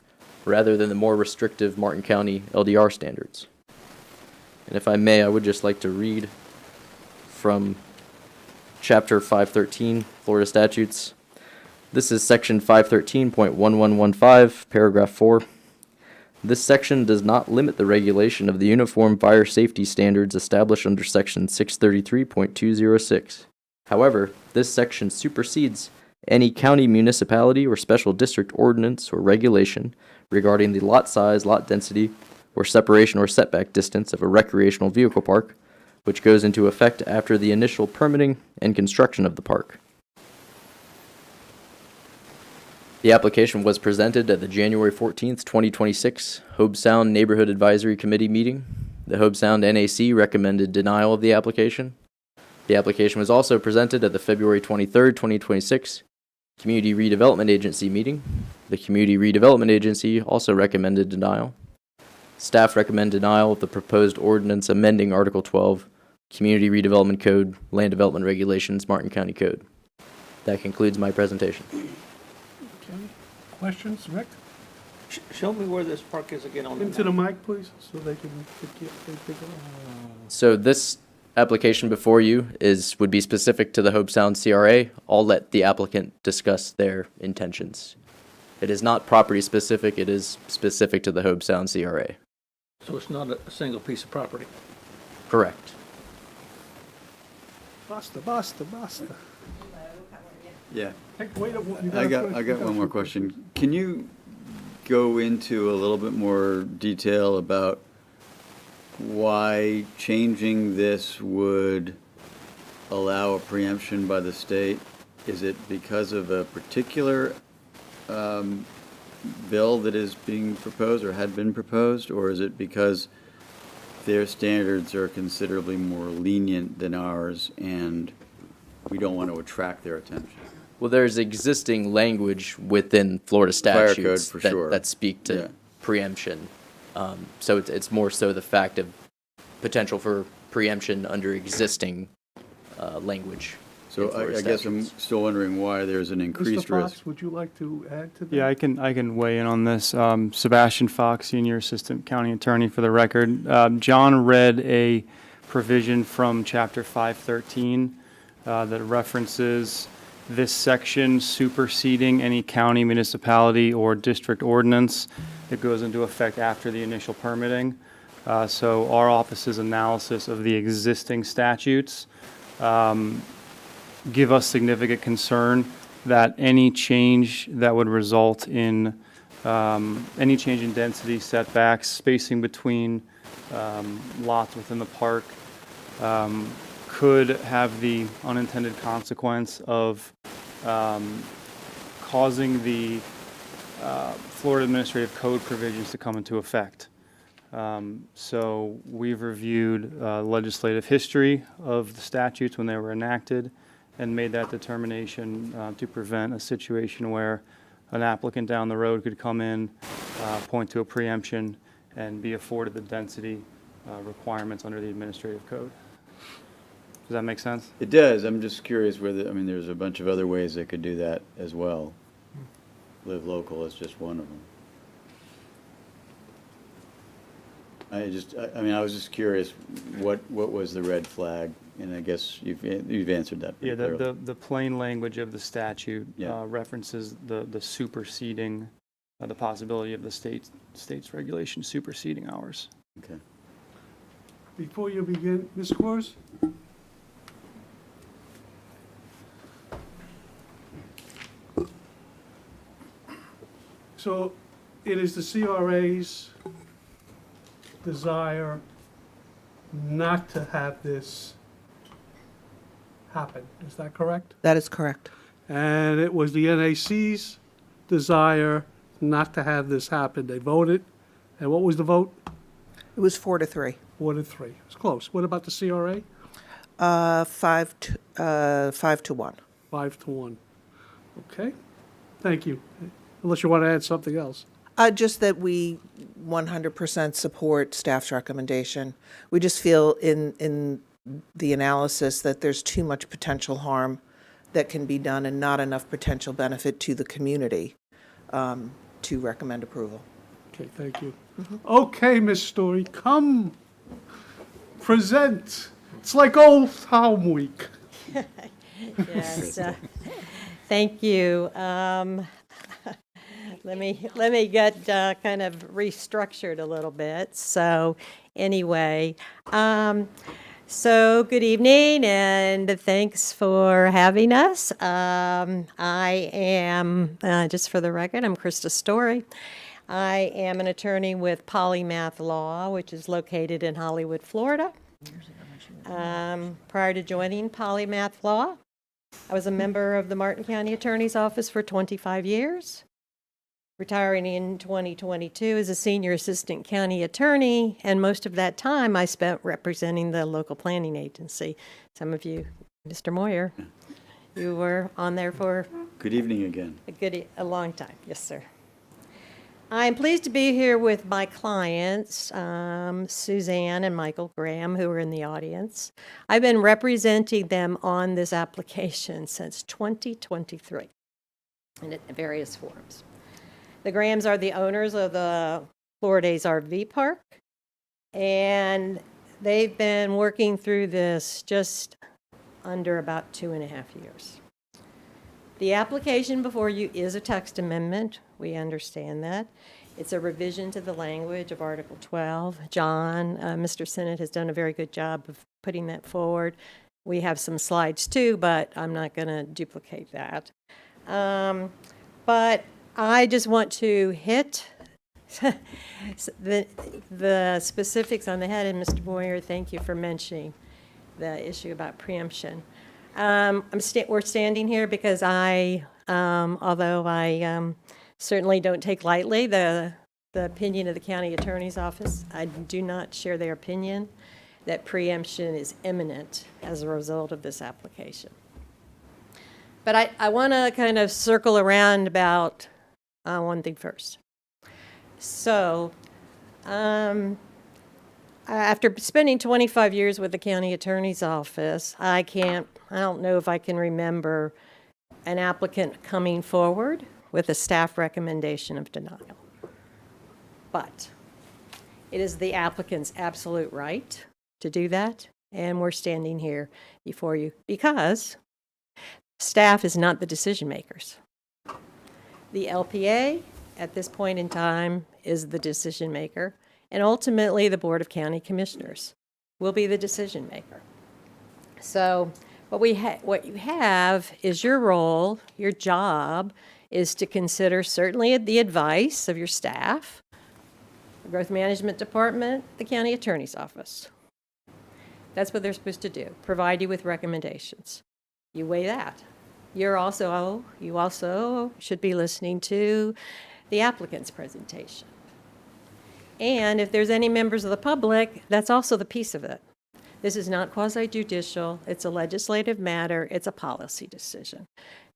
rather than the more restrictive Martin County LDR standards. And if I may, I would just like to read from Chapter 513, Florida statutes. This is Section 513.1115, Paragraph 4. This section does not limit the regulation of the uniform fire safety standards established under Section 633.206. However, this section supersedes any county, municipality, or special district ordinance or regulation regarding the lot size, lot density, or separation or setback distance of a recreational vehicle park, which goes into effect after the initial permitting and construction of the park. The application was presented at the January 14th, 2026 Hobe Sound Neighborhood Advisory Committee meeting. The Hobe Sound NAC recommended denial of the application. The application was also presented at the February 23rd, 2026 Community Redevelopment Agency meeting. The Community Redevelopment Agency also recommended denial. Staff recommend denial of the proposed ordinance amending Article 12, Community Redevelopment Code, Land Development Regulations, Martin County Code. That concludes my presentation. Okay. Questions, Rick? Show me where this park is again on the Into the map. mic, please, so they can pick it up. So this application before you would be specific to the Hobe Sound CRA. I'll let the applicant discuss their intentions. It is not property specific, it is specific to the Hobe Sound CRA. So it's not a single piece of property. Correct. Basta. Yeah. Hey, wait, you I got a one more question. Can you go into a little bit more detail about why changing this would allow a preemption by the state? Is it because of a particular bill that is being proposed or had been proposed, or is it because their standards are considerably more lenient than ours and we don't want to attract their attention? Well, there's existing language within Florida Fire statutes code, for sure. that speak to Yeah. preemption. So it's more so the fact of potential for preemption under existing language. in So Florida I guess I'm statutes. still wondering why there's an Mr. increased risk. Fox, would you like to add to that? Yeah, I can weigh in on this. Sebastian Fox, Senior Assistant County Attorney for the record. John read a provision from Chapter 513 that references this section superseding any county, municipality, or district ordinance that goes into effect after the initial permitting. So our office's analysis of the existing statutes give us significant concern that any change that would result in any change in density, setbacks, spacing between lots within the park could have the unintended consequence of causing the Florida Administrative Code provisions to come into effect. So we've reviewed legislative history of the statutes when they were enacted and made that determination to prevent a situation where an applicant down the road could come in, point to a preemption, and be afforded the density requirements under the administrative code. Does that make sense? It does. I'm just curious whether, I mean, there's a bunch of other ways they could do that as well. Live local is just one of them. I mean, I was just curious, what was the red flag? And I guess you've answered that Yeah, pretty clearly. the plain language of the statute Yeah. references the superseding, the possibility of the state's regulation superseding ours. Okay. Before you begin, Ms. Coors? So it is the CRA's desire not to have this happen. Is that correct? That is correct. And it was the NAC's desire not to have this happen. They voted. And what was the vote? It was 4-3. 4-3. It's close. What about the CRA? 5-1. 5-1. Okay. Thank you. Unless you want to add something else. Just that we 100% support staff's recommendation. We just feel in the analysis that there's too much potential harm that can be done and not enough potential benefit to the community to recommend approval. Okay, thank you. Okay, Miss Story, come present. It's like Old Town Week. Yes, thank you. Let me get kind of restructured a little bit. So anyway, so good evening and thanks for having us. I am, just for the record, I'm Krista Story. I am an attorney with Polymath Law, which is located in Hollywood, Florida. Prior to joining Polymath Law, I was a member of the Martin County Attorney's Office for 25 years, retiring in 2022 as a senior assistant county attorney, and most of that time I spent representing the local planning agency. Some of you, Mr. Moyer, you were on there for Good evening again. a long time. Yes, sir. I'm pleased to be here with my clients, Suzanne and Michael Graham, who are in the audience. I've been representing them on this application since 2023 in various forms. The Grahams are the owners of the Florida's RV Park, and they've been working through this just under about 2.5 years. The application before you is a text amendment. We understand that. It's a revision to the language of Article 12. John, Mr. Sinnott, has done a very good job of putting that forward. We have some slides too, but I'm not going to duplicate that. But I just want to hit the specifics on the head, and Mr. Boyer, thank you for mentioning the issue about preemption. We're standing here because although I certainly don't take lightly the opinion of the county attorney's office, I do not share their opinion that preemption is imminent as a result of this application. But I want to kind of circle around about one thing first. So, after spending 25 years with the county attorney's office, I don't know if I can remember an applicant coming forward with a staff recommendation of denial. But it is the applicant's absolute right to do that, and we're standing here before you because staff is not the decision makers. The LPA, at this point in time, is the decision maker, and ultimately the Board of County Commissioners will be the decision maker. So what you have is your role, your job, is to consider certainly the advice of your staff, the Growth Management Department, the County Attorney's Office. That's what they're supposed to do, provide you with recommendations. You weigh that. You also should be listening to the applicant's presentation. And if there's any members of the public, that's also the piece of it. This is not quasi-judicial. It's a legislative matter. It's a policy decision.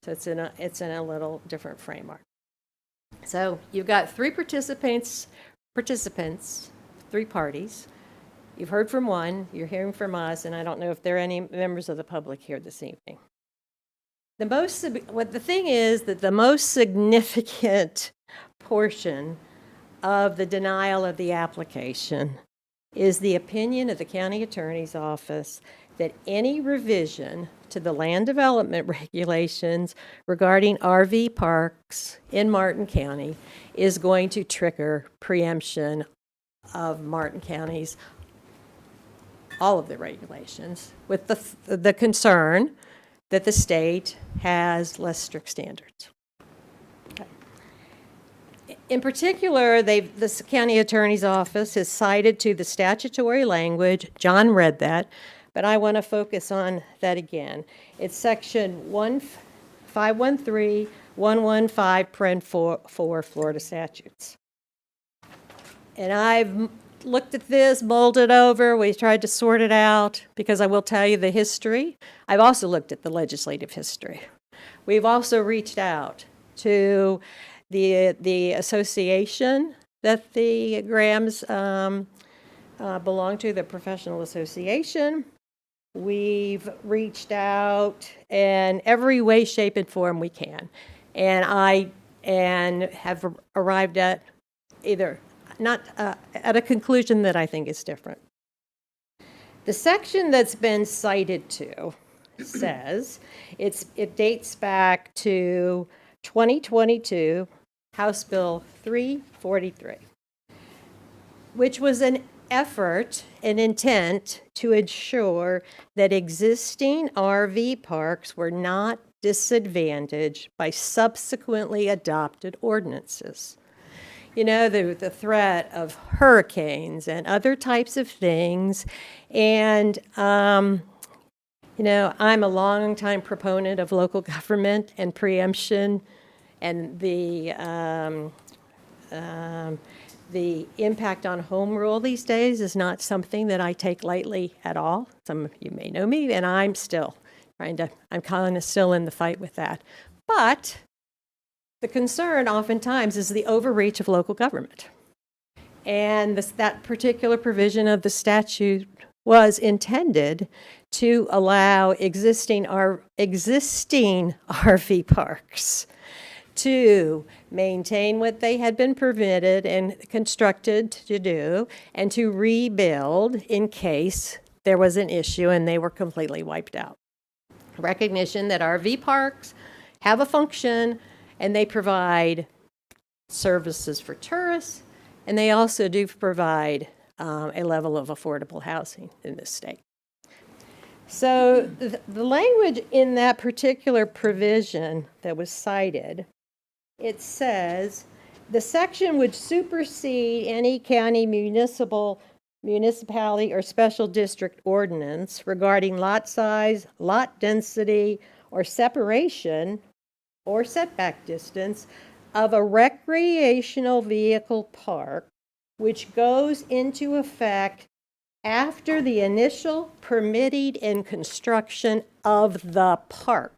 So it's in a little different framework. So you've got three participants, three parties. You've heard from one. You're hearing from us, and I don't know if there are any members of the public here this evening. The thing is that the most significant portion of the denial of the application is the opinion of the county attorney's office that any revision to the land development regulations regarding RV parks in Martin County is going to trigger preemption of Martin County's all of the regulations, with the concern that the state has less strict standards. Okay. In particular, the county attorney's office has cited to the statutory language. John read that, but I want to focus on that again. It's section 513115.4 Florida statutes. And I've looked at this, mulled it over. We tried to sort it out because I will tell you the history. I've also looked at the legislative history. We've also reached out to the association that the Grahams belong to, the professional association. We've reached out in every way, shape, and form we can. And have arrived at at a conclusion that I think is different. The section that's been cited to says it dates back to 2022 House Bill 343, which was an effort, an intent to ensure that existing RV parks were not disadvantaged by subsequently adopted ordinances. You know, the threat of hurricanes and other types of things. And, you know, I'm a long-time proponent of local government and preemption and the impact on home rule these days is not something that I take lightly at all. Some of you may know me, and I'm kind of still in the fight with that. But the concern oftentimes is the overreach of local government. And that particular provision of the statute was intended to allow existing RV parks to maintain what they had been permitted and constructed to do, and to rebuild in case there was an issue and they were completely wiped out. Recognition that RV parks have a function and they provide services for tourists, and they also do provide a level of affordable housing in this state. So the language in that particular provision that was cited, it says the section would supersede any county, municipality, or special district ordinance regarding lot size, lot density, or separation or setback distance of a recreational vehicle park, which goes into effect after the initial permitting and construction of the park.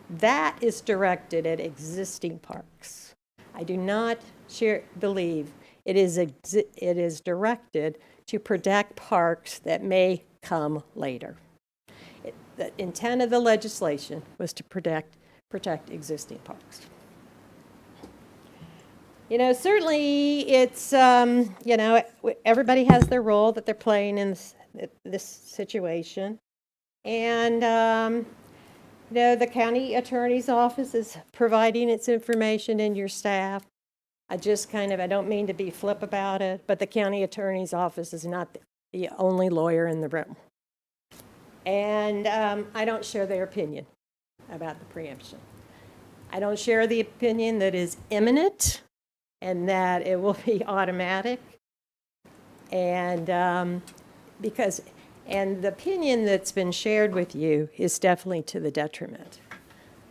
That is directed at existing parks. I do not believe it is directed to protect parks that may come later. The intent of the legislation was to protect existing parks. You know, certainly it's, you know, everybody has their role that they're playing in this situation. And, you know, the county attorney's office is providing its information in your staff. I don't mean to be flip about it, but the county attorney's office is not the only lawyer in the room. And I don't share their opinion about the preemption. I don't share the opinion that is imminent and that it will be automatic. And the opinion that's been shared with you is definitely to the detriment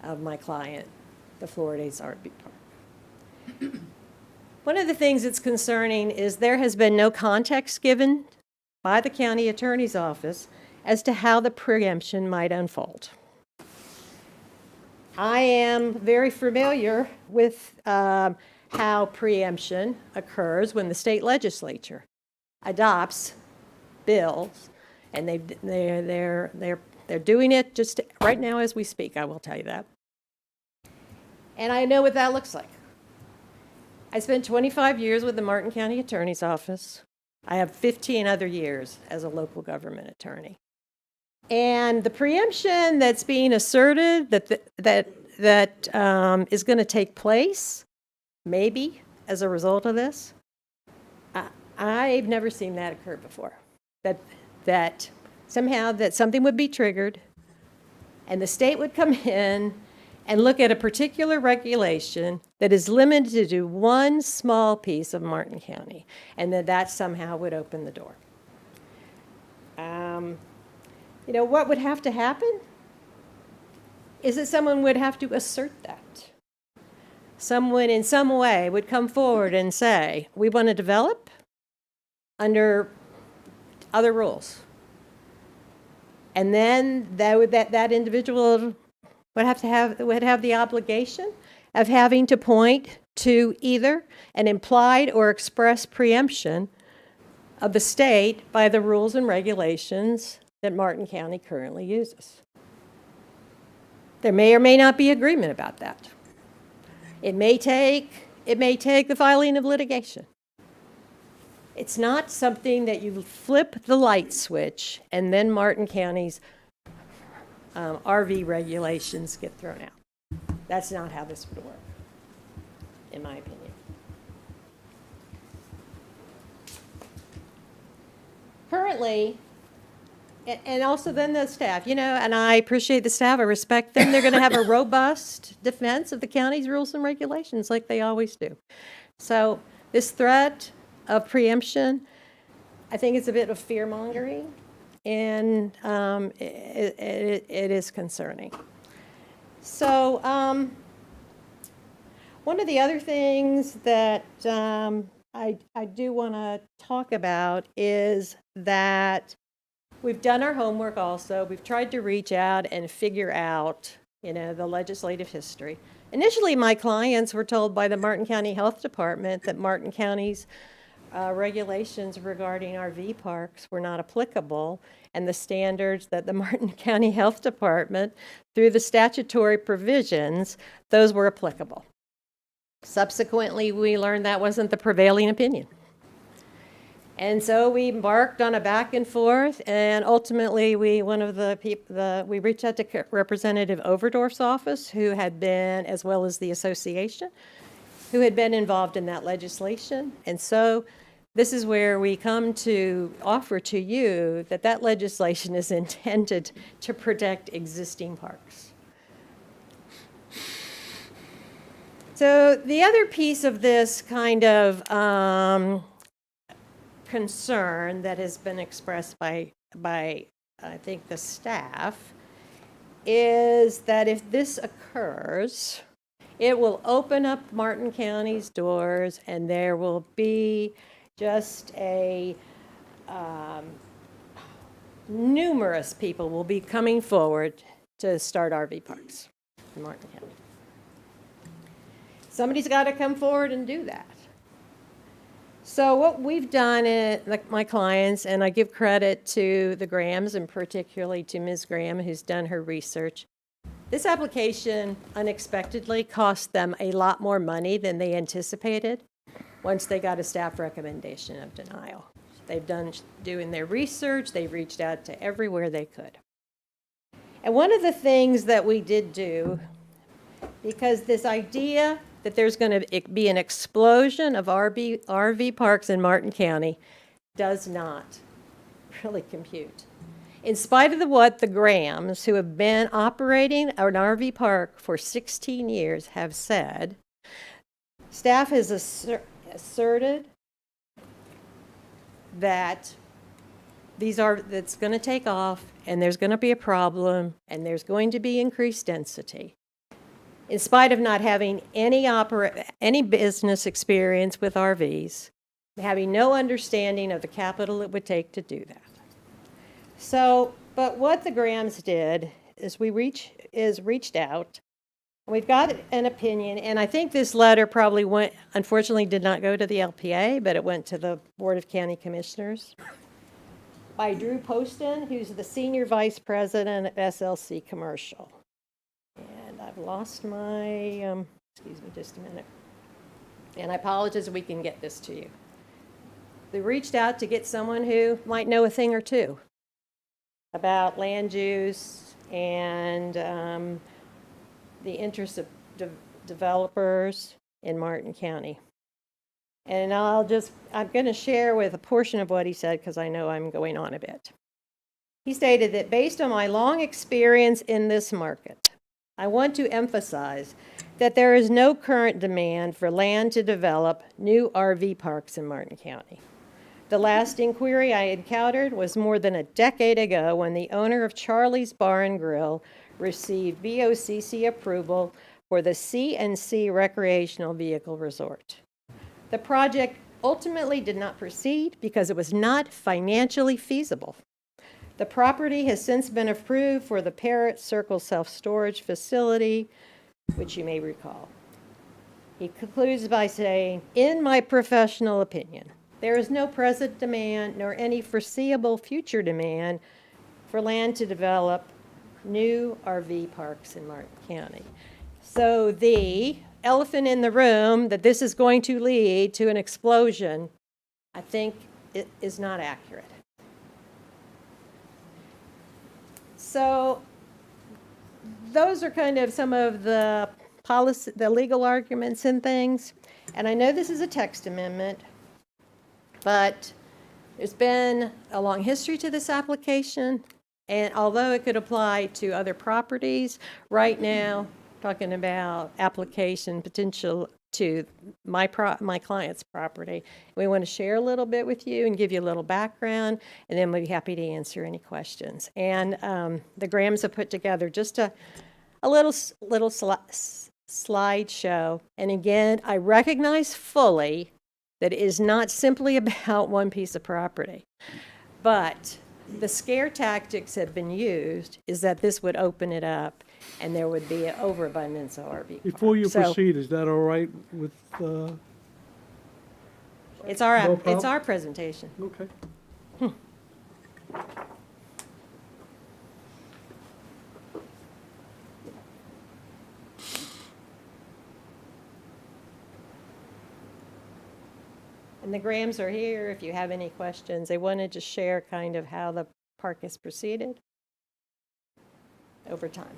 of my client, the Florida's RV Park. One of the things that's concerning is there has been no context given by the county attorney's office as to how the preemption might unfold. I am very familiar with how preemption occurs when the state legislature adopts bills, and they're doing it just right now as we speak, I will tell you that. And I know what that looks like. I spent 25 years with the Martin County Attorney's Office. I have 15 other years as a local government attorney. And the preemption that's being asserted that is going to take place, maybe as a result of this, I've never seen that occur before. That somehow that something would be triggered, and the state would come in and look at a particular regulation that is limited to one small piece of Martin County, and that somehow would open the door. You know, what would have to happen is that someone would have to assert that. Someone in some way would come forward and say, we want to develop under other rules. And then that individual would have the obligation of having to point to either an implied or express preemption of the state by the rules and regulations that Martin County currently uses. There may or may not be agreement about that. It may take the filing of litigation. It's not something that you flip the light switch and then Martin County's RV regulations get thrown out. That's not how this would work, in my opinion. Currently, and also then the staff, and I appreciate the staff, I respect them. They're going to have a robust defense of the county's rules and regulations like they always do. So this threat of preemption, I think it's a bit of fear-mongering, and it is concerning. So one of the other things that I do want to talk about is that we've done our homework also. We've tried to reach out and figure out, the legislative history. Initially, my clients were told by the Martin County Health Department that Martin County's regulations regarding RV parks were not applicable, and the standards that the Martin County Health Department, through the statutory provisions, those were applicable. Subsequently, we learned that wasn't the prevailing opinion. And so we embarked on a back and forth, and ultimately we reached out to Representative Overdorf's office, who had been, as well as the association, who had been involved in that legislation. And so this is where we come to offer to you that legislation is intended to protect existing parks. So the other piece of this kind of concern that has been expressed by I think the staff is that if this occurs, it will open up Martin County's doors, and there will be just numerous people will be coming forward to start RV parks in Martin County. Somebody's got to come forward and do that. So what we've done, my clients, and I give credit to the Grahams, and particularly to Ms. Graham, who's done her research. This application unexpectedly cost them a lot more money than they anticipated once they got a staff recommendation of denial. They've doing their research, they've reached out to everywhere they could. And one of the things that we did do, because this idea that there's going to be an explosion of RV parks in Martin County does not really compute. In spite of what the Grahams, who have been operating an RV park for 16 years, have said, staff has asserted that that's going to take off, and there's going to be a problem, and there's going to be increased density. In spite of not having any business experience with RVs, having no understanding of the capital it would take to do that. So, but what the Grahams did is reached out. We've got an opinion, and I think this letter probably unfortunately did not go to the LPA, but it went to the Board of County Commissioners, by Drew Poston, who's the Senior Vice President at SLC Commercial. And I've lost my, excuse me just a minute. And I apologize if we can get this to you. They reached out to get someone who might know a thing or two about land use and the interests of developers in Martin County. And I'm going to share with a portion of what he said because I know I'm going on a bit. He stated that based on my long experience in this market, I want to emphasize that there is no current demand for land to develop new RV parks in Martin County. The last inquiry I encountered was more than a decade ago when the owner of Charlie's Bar and Grill received VOCC approval for the C&C Recreational Vehicle Resort. The project ultimately did not proceed because it was not financially feasible. The property has since been approved for the Parrot Circle Self-Storage Facility, which you may recall. He concludes by saying, "In my professional opinion, there is no present demand nor any foreseeable future demand for land to develop new RV parks in Martin County." So the elephant in the room that this is going to lead to an explosion, I think it is not accurate. So those are kind of some of the policy, the legal arguments and things. And I know this is a text amendment, but there's been a long history to this application. And although it could apply to other properties, right now, talking about application potential to my client's property. We want to share a little bit with you and give you a little background, and then we'll be happy to answer any questions. And the Grahams have put together just a little slideshow. And again, I recognize fully that it is not simply about one piece of property, but the scare tactics have been used is that this would open it up and there would be an overabundance of RV parks. Before you So proceed, is that all right with, it's No our, problem. it's our presentation. okay. And the Grahams are here if you have any questions. They wanted to share kind of how the park has proceeded over time.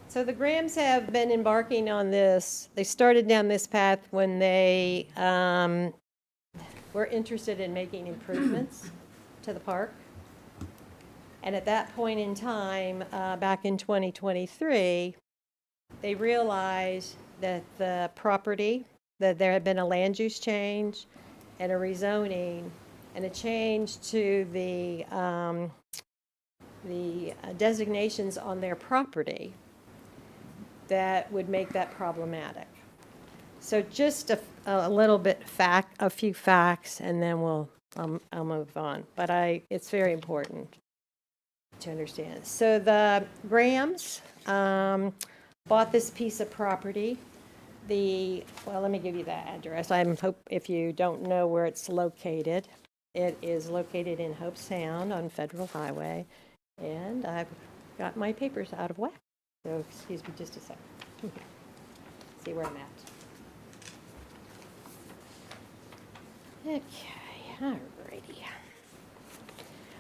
So the Grahams have been embarking on this. They started down this path when they were interested in making improvements to the park. And at that point in time, back in 2023, they realized that the property, that there had been a land use change and a rezoning and a change to the designations on their property that would make that problematic. So just a little bit a few facts, and then I'll move on. But it's very important to understand. So the Grahams bought this piece of property. Well, let me give you that address. If you don't know where it's located, it is located in Hope Sound on Federal Highway, and I've got my papers out of whack. So excuse me just a second. See where I'm at. Okay, alrighty.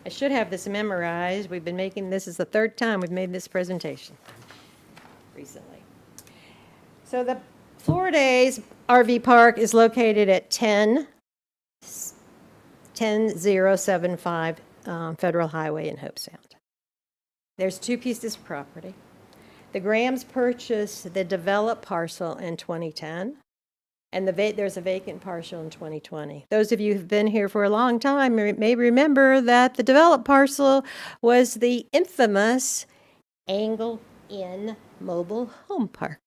I should have this memorized. We've been making, this is the third time we've made this presentation recently. So the Florida's RV Park is located at 10075 Federal Highway in Hope Sound. There's two pieces of property. The Grahams purchased the developed parcel in 2010, and there's a vacant parcel in 2020. Those of you who've been here for a long time may remember that the developed parcel was the infamous Angle Inn Mobile Home Park.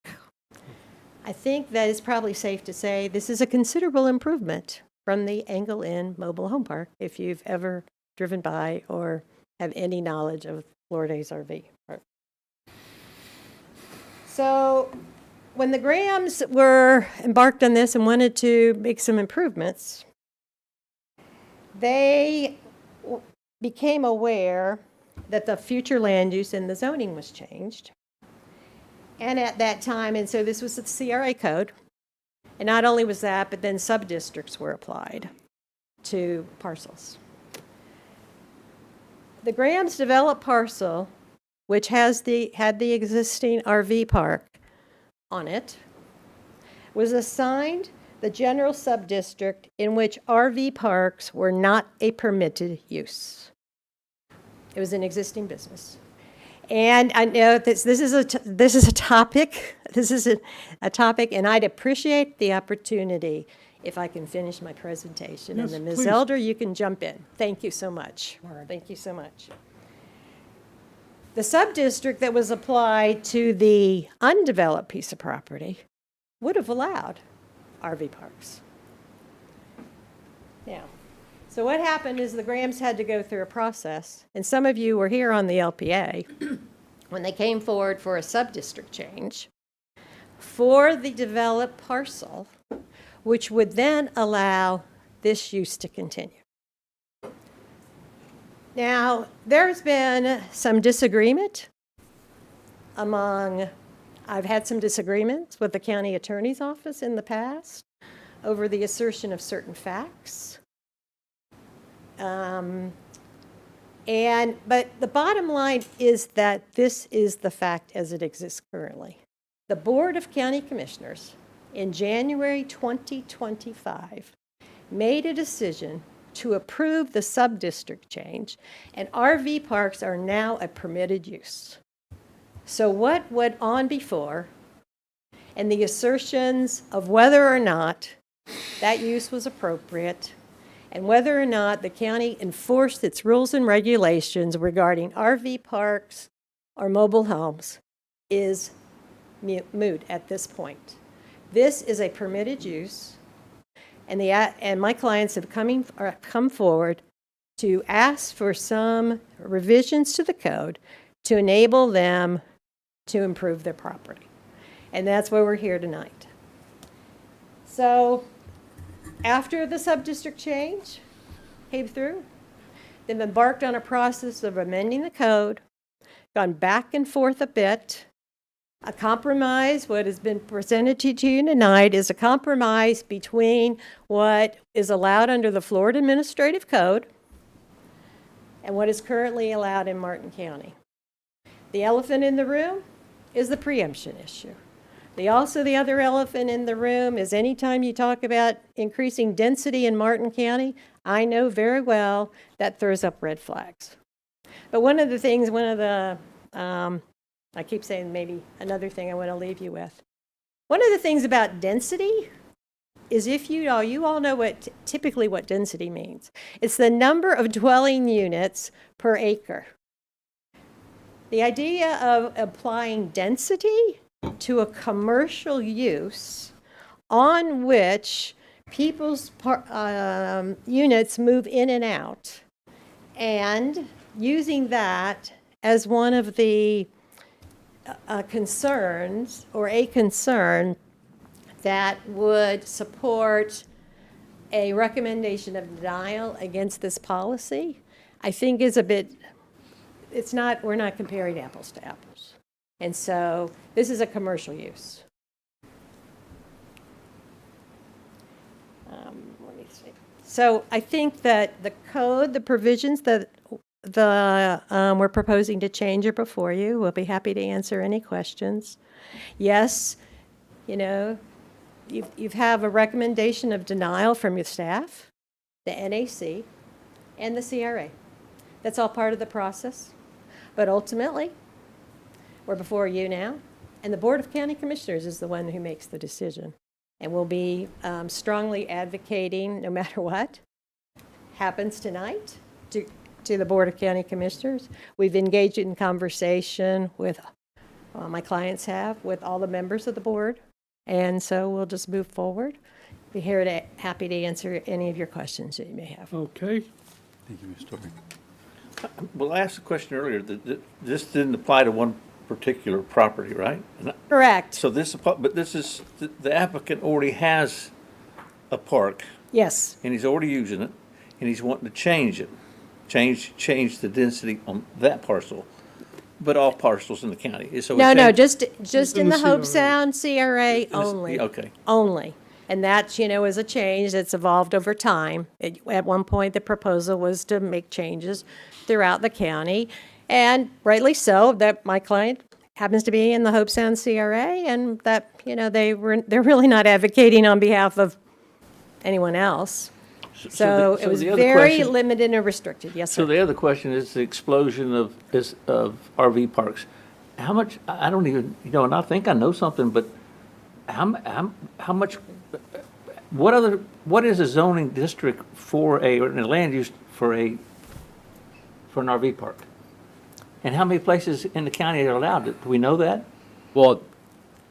I think that it's probably safe to say this is a considerable improvement from the Angle Inn Mobile Home Park if you've ever driven by or have any knowledge of Florida's RV Park. So when the Grahams were embarked on this and wanted to make some improvements, they became aware that the future land use and the zoning was changed. And at that time, and so this was the CRA code, and not only was that, but then sub-districts were applied to parcels. The Grahams developed parcel, which had the existing RV park on it, was assigned the general subdistrict in which RV parks were not a permitted use. It was an existing business. And I know this is a topic, and I'd appreciate the opportunity if I can finish my presentation. Yes, And then Ms. please. Elder, you can jump in. Thank you so much. Thank you so much. The subdistrict that was applied to the undeveloped piece of property would have allowed RV parks. Now, so what happened is the Grahams had to go through a process, and some of you were here on the LPA when they came forward for a subdistrict change for the developed parcel, which would then allow this use to continue. Now, there's been some disagreement I've had some disagreements with the county attorney's office in the past over the assertion of certain facts. But the bottom line is that this is the fact as it exists currently. The Board of County Commissioners in January 2025 made a decision to approve the subdistrict change, and RV parks are now a permitted use. So what went on before and the assertions of whether or not that use was appropriate and whether or not the county enforced its rules and regulations regarding RV parks or mobile homes is moot at this point. This is a permitted use, and my clients have come forward to ask for some revisions to the code to enable them to improve their property. And that's why we're here tonight. So after the subdistrict change came through, they've embarked on a process of amending the code, gone back and forth a bit. A compromise, what has been presented to you tonight, is a compromise between what is allowed under the Florida Administrative Code and what is currently allowed in Martin County. The elephant in the room is the preemption issue. The other elephant in the room is anytime you talk about increasing density in Martin County, I know very well that throws up red flags. But I keep saying maybe another thing I want to leave you with. One of the things about density is if you all know typically what density means. It's the number of dwelling units per acre. The idea of applying density to a commercial use on which people's units move in and out, and using that as one of the concerns or a concern that would support a recommendation of denial against this policy, I think is a bit, we're not comparing apples to apples. And so this is a commercial use. Let me see. So I think that the code, the provisions that we're proposing to change are before you. We'll be happy to answer any questions. Yes, you have a recommendation of denial from your staff, the NAC, and the CRA. That's all part of the process. But ultimately, we're before you now, and the Board of County Commissioners is the one who makes the decision. And we'll be strongly advocating, no matter what happens tonight, to the Board of County Commissioners. We've engaged in conversation with, my clients have, with all the members of the board. And so we'll just move forward. Be happy to answer any of your questions that you may have. Okay. Thank you, Ms. Story. Well, I asked a question earlier that this didn't apply to one particular property, right? Correct. So the applicant already has a park, Yes. and he's already using it, and he's wanting to change it, change the density on that parcel, but all parcels in the county. So No, it's just in the Hope Sound CRA only. Okay. Only. And that, is a change that's evolved over time. At one point, the proposal was to make changes throughout the county, and rightly so, that my client happens to be in the Hope Sound CRA, and that, they're really not advocating on behalf of anyone else. So So the- it was the other very question- limited and restricted. Yes, So sir. the other question is the explosion of RV parks. How much, I don't even, and I think I know something, but how much, what is a zoning district for or a land use for an RV park? And how many places in the county are allowed? Do we know that? Well,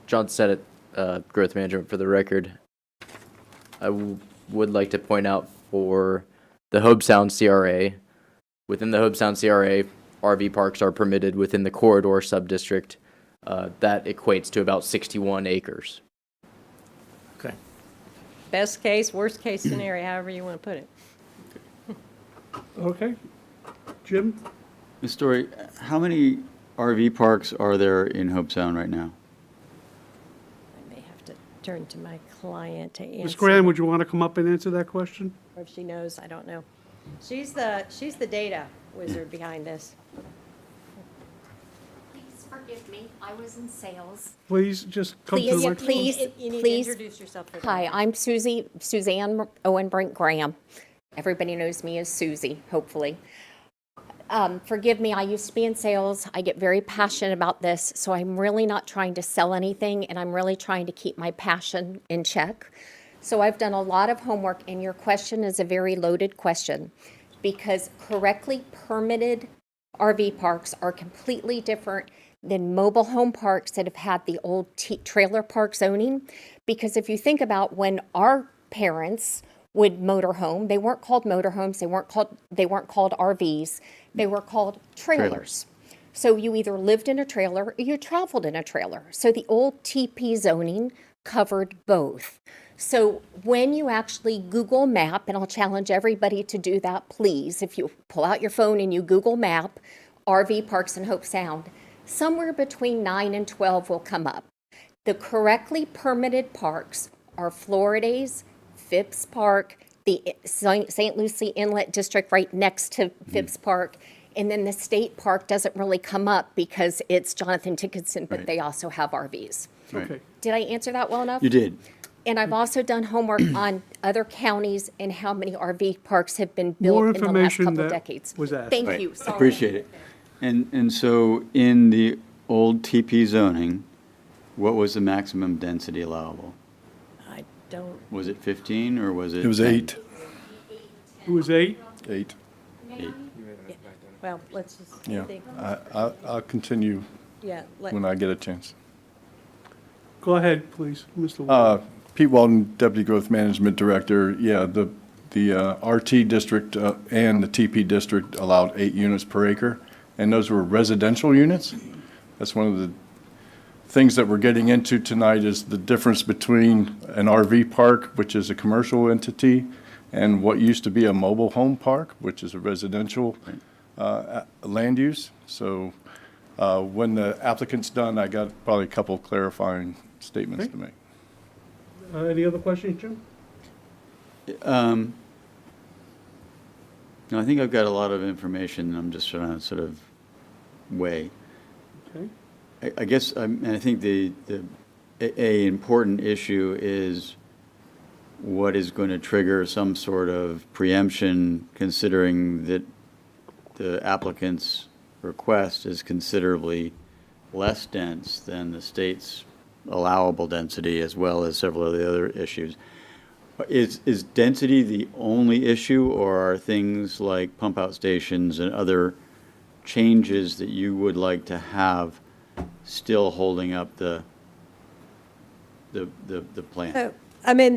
John said it, growth management for the record. I would like to point out for the Hobe Sound CRA, within the Hobe Sound CRA, RV parks are permitted within the corridor subdistrict. That equates to about 61 acres. Okay. Best case, worst case scenario, however you want to put it. Okay. Jim? Ms. Story, how many RV parks are there in Hope Sound right now? I may have to turn to my client to answer. Ms. Graham, would you want to come up and answer that question? Or if she knows, I don't know. She's the data wizard behind this. Please forgive me, I was in sales. Please, just come to Please, the yeah, microphone. please, You need to please. introduce yourself for the Hi, I'm Suzanne Owen Brink Graham. Everybody knows me as Susie, hopefully. Forgive me, I used to be in sales. I get very passionate about this, so I'm really not trying to sell anything, and I'm really trying to keep my passion in check. So I've done a lot of homework, and your question is a very loaded question, because correctly permitted RV parks are completely different than mobile home parks that have had the old trailer park zoning. Because if you think about when our parents would motorhome, they weren't called motorhomes, they weren't called RVs, they were called trailers. So you either lived in a trailer or you traveled in a trailer. So the old TP zoning covered both. So when you actually Google Map, and I'll challenge everybody to do that, please, if you pull out your phone and you Google Map, RV parks in Hope Sound, somewhere between 9 and 12 will come up. The correctly permitted parks are Florida's, Phipps Park, the St. Lucie Inlet District right next to Phipps Park, and then the state park doesn't really come up because it's Jonathan Dickinson, but Right. they also have RVs. Okay. Did I answer that well enough? You did. And I've also done homework on other counties and how many RV parks have been More built in the last information couple that decades. was asked. Thank Right. you, sorry. Appreciate it. And so in the old TP zoning, what was the maximum density allowable? I don't, Was it 15 or was it? It was 10? 8. It was 8. 8. well, let's just Yeah. think. I'll continue Yeah, when I get a chance. Go ahead, please, Mr. Ward. Pete Walden, Deputy Growth Management Director. Yeah, the RT district and the TP district allowed 8 units per acre, and those were residential units. That's one of the things that we're getting into tonight is the difference between an RV park, which is a commercial entity, and what used to be a mobile home park, which is a residential land use. So when the applicant's done, I got probably a couple clarifying statements Okay. to make. Any other questions, Jim? No, I think I've got a lot of information. I'm just trying to sort of weigh. Okay. I guess, and I think the important issue is what is going to trigger some sort of preemption, considering that the applicant's request is considerably less dense than the state's allowable density, as well as several of the other issues. Is density the only issue, or are things like pump out stations and other changes that you would like to have still holding up the plan? I mean,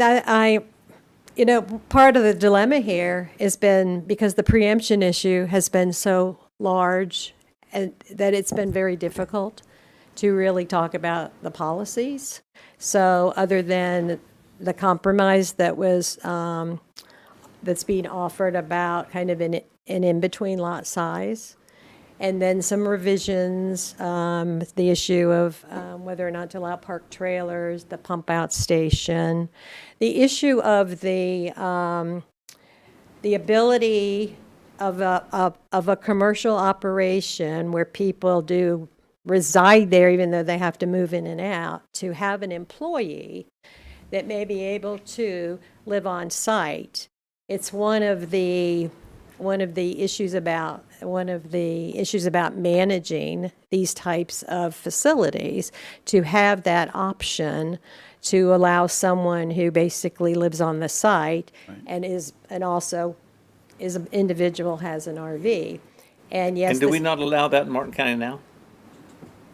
part of the dilemma here has been because the preemption issue has been so large and that it's been very difficult to really talk about the policies. So other than the compromise that was, that's being offered about kind of an in-between lot size, and then some revisions, the issue of whether or not to allow park trailers, the pump out station, the issue of the ability of a commercial operation where people do reside there, even though they have to move in and out, to have an employee that may be able to live on site. It's one of the issues about managing these types of facilities, to have that option to allow someone who basically lives on the site and also is an individual, has an RV. And yes, And do we not allow that in Martin County now?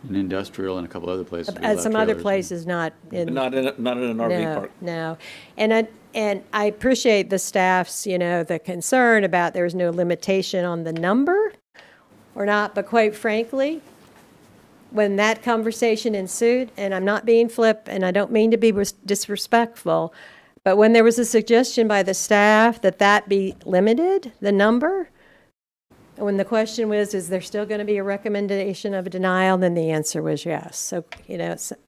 In industrial and a couple other places. we allow some other trailers. places, not in. Not in an RV park? No. And I appreciate the staff's, the concern about there's no limitation on the number or not, but quite frankly, when that conversation ensued, and I'm not being flip, and I don't mean to be disrespectful, but when there was a suggestion by the staff that be limited, the number, when the question was, is there still going to be a recommendation of a denial, then the answer was yes. So,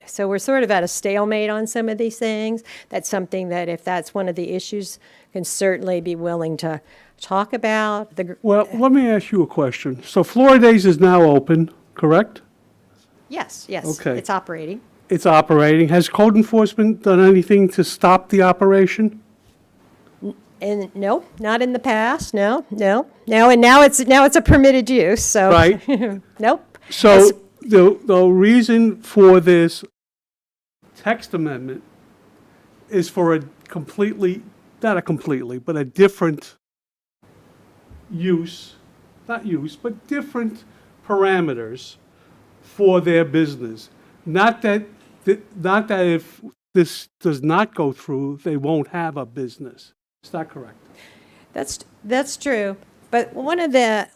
so we're sort of at a stalemate on some of these things. That's something that, if that's one of the issues, can certainly be willing to talk about. Well, let me ask you a question. So Florida's is now open, correct? Yes, Okay. it's operating. It's operating. Has code enforcement done anything to stop the operation? And no, not in the past, no. And now it's a permitted use, so. Right. Nope. So the reason for this text amendment is for a different use, but different parameters for their business. Not that if this does not go through, they won't have a business. Is that correct? That's true. But one of the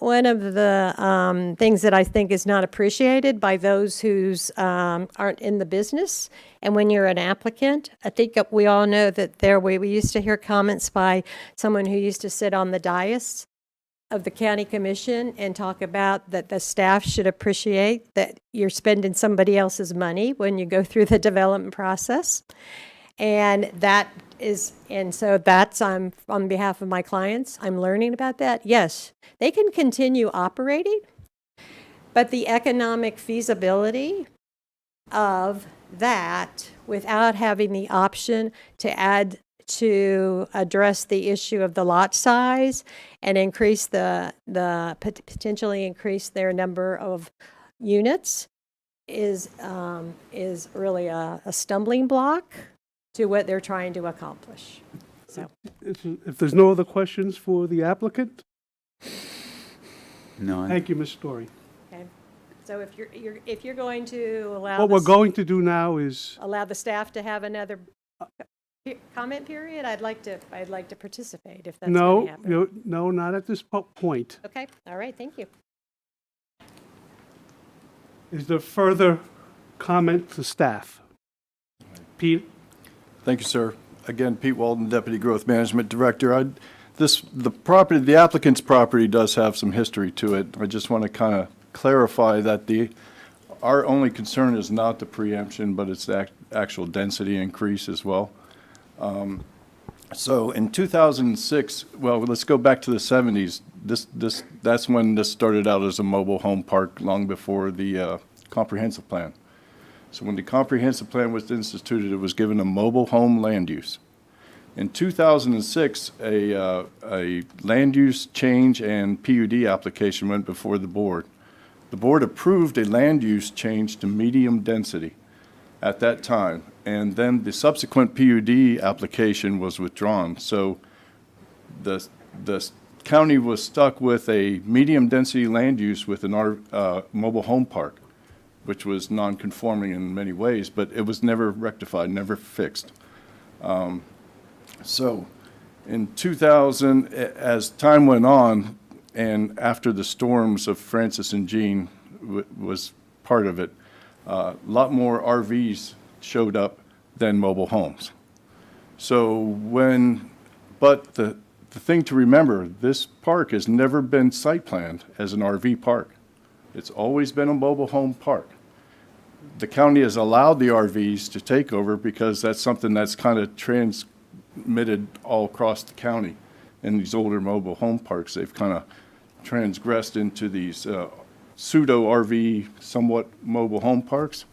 things that I think is not appreciated by those who aren't in the business, and when you're an applicant, I think we all know that we used to hear comments by someone who used to sit on the dais of the county commission and talk about that the staff should appreciate that you're spending somebody else's money when you go through the development process. And so that's, on behalf of my clients, I'm learning about that. Yes, they can continue operating, but the economic feasibility of that without having the option to address the issue of the lot size and increase potentially increase their number of units is really a stumbling block to what they're trying to accomplish. So, If there's no other questions for the applicant? No. Thank you, Ms. Story. okay. So if you're going to allow What we're going to do now is, allow the staff to have another comment period, I'd like to participate if that's going to happen. no, not at this point. Okay, all right, thank you. Is there further comment to staff? Pete? Thank you, sir. Again, Pete Walden, Deputy Growth Management Director. The applicant's property does have some history to it. I just want to kind of clarify that our only concern is not the preemption, but it's the actual density increase as well. So in 2006, well, let's go back to the 70s. That's when this started out as a mobile home park, long before the comprehensive plan. So when the comprehensive plan was instituted, it was given a mobile home land use. In 2006, a land use change and PUD application went before the board. The board approved a land use change to medium density at that time, and then the subsequent PUD application was withdrawn. So the county was stuck with a medium density land use with an mobile home park, which was non-conforming in many ways, but it was never rectified, never fixed. So in 2000, as time went on, and after the storms of Francis and Jean was part of it, a lot more RVs showed up than mobile homes. So but the thing to remember, this park has never been site planned as an RV park. It's always been a mobile home park. The county has allowed the RVs to take over because that's something that's kind of transmitted all across the county. In these older mobile home parks, they've kind of transgressed into these pseudo RV, somewhat mobile home parks.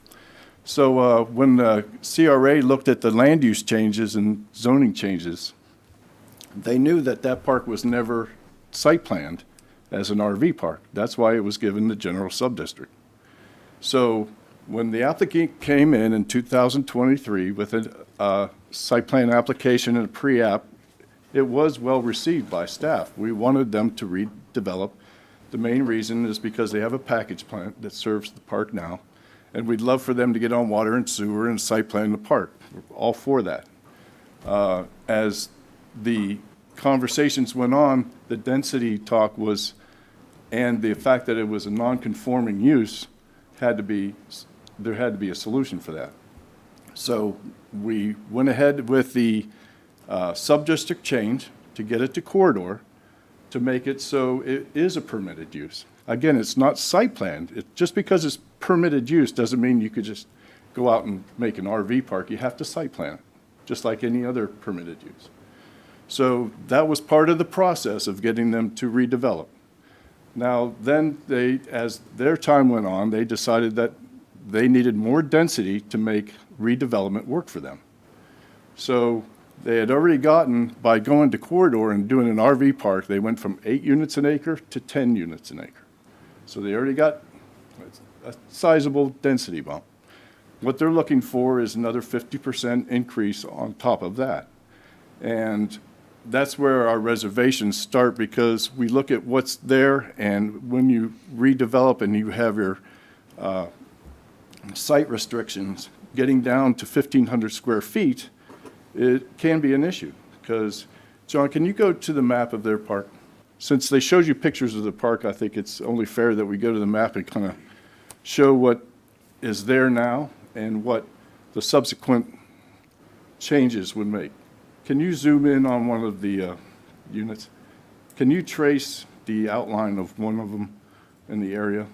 So when the CRA looked at the land use changes and zoning changes, they knew that that park was never site planned as an RV park. That's why it was given the general subdistrict. So when the applicant came in 2023 with a site plan application and a pre-app, it was well received by staff. We wanted them to redevelop. The main reason is because they have a package plant that serves the park now, and we'd love for them to get on water and sewer and site plan the park. We're all for that. As the conversations went on, the density talk was, and the fact that it was a non-conforming use, there had to be a solution for that. So we went ahead with the sub-district change to get it to corridor, to make it so it is a permitted use. Again, it's not site planned. Just because it's permitted use doesn't mean you could just go out and make an RV park. You have to site plan it, just like any other permitted use. So that was part of the process of getting them to redevelop. Now, then as their time went on, they decided that they needed more density to make redevelopment work for them. So they had already gotten, by going to corridor and doing an RV park, they went from 8 units an acre to 10 units an acre. So they already got a sizable density bump. What they're looking for is another 50% increase on top of that. And that's where our reservations start, because we look at what's there, and when you redevelop and you have your site restrictions, getting down to 1,500 square feet, it can be an issue. Because, John, can you go to the map of their park? Since they showed you pictures of the park, I think it's only fair that we go to the map and kind of show what is there now and what the subsequent changes would make. Can you zoom in on one of the units? Can you trace the outline of one of them in the area?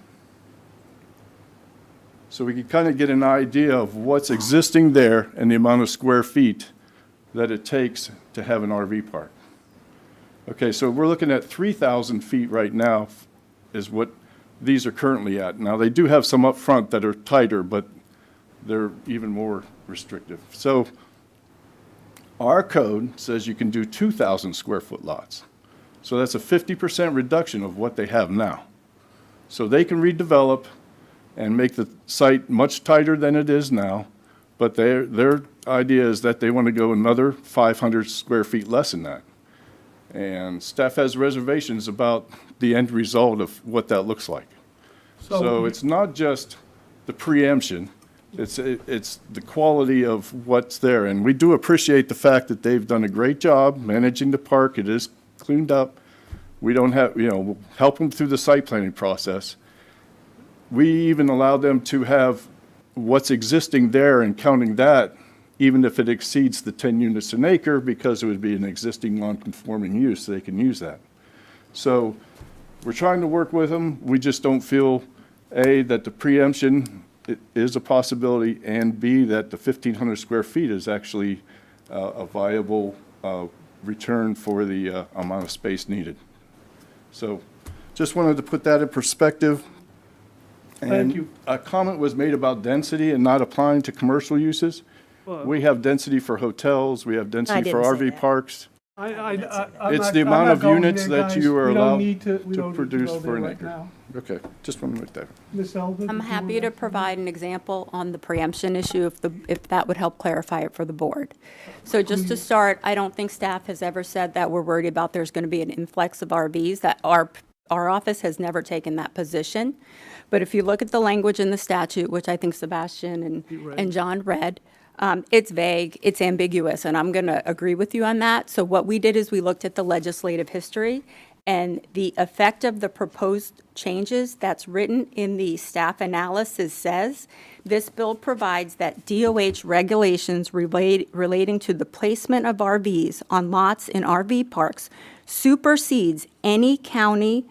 So we can kind of get an idea of what's existing there and the amount of square feet that it takes to have an RV park. Okay, so we're looking at 3,000 feet right now is what these are currently at. Now, they do have some up front that are tighter, but they're even more restrictive. So our code says you can do 2,000 square foot lots. So that's a 50% reduction of what they have now. So they can redevelop and make the site much tighter than it is now, but their idea is that they want to go another 500 square feet less than that. And staff has reservations about the end result of what that looks like. So it's not just the preemption, it's the quality of what's there. And we do appreciate the fact that they've done a great job managing the park. It is cleaned up. We don't have, we'll help them through the site planning process. We even allow them to have what's existing there and counting that, even if it exceeds the 10 units an acre, because it would be an existing non-conforming use, they can use that. So we're trying to work with them. We just don't feel, A, that the preemption is a possibility, and B, that the 1,500 square feet is actually a viable return for the amount of space needed. So just wanted to put that in perspective. Thank you. A comment was made about density and not applying to commercial uses. We have density for hotels, we have density for didn't say RV that. parks. It's the amount of units that you are allowed to produce for an acre. Now. Okay, just want to make that. Ms. Elder? I'm did you happy wanna- to provide an example on the preemption issue if that would help clarify it for the board. So just to start, I don't think staff has ever said that we're worried about there's going to be an influx of RVs, that our office has never taken that position. But if you look at the language in the statute, which I think Sebastian and John read, it's vague, it's ambiguous, and I'm going to agree with you on that. So what we did is we looked at the legislative history, and the effect of the proposed changes that's written in the staff analysis says, this bill provides that DOH regulations relating to the placement of RVs on lots in RV parks supersedes any county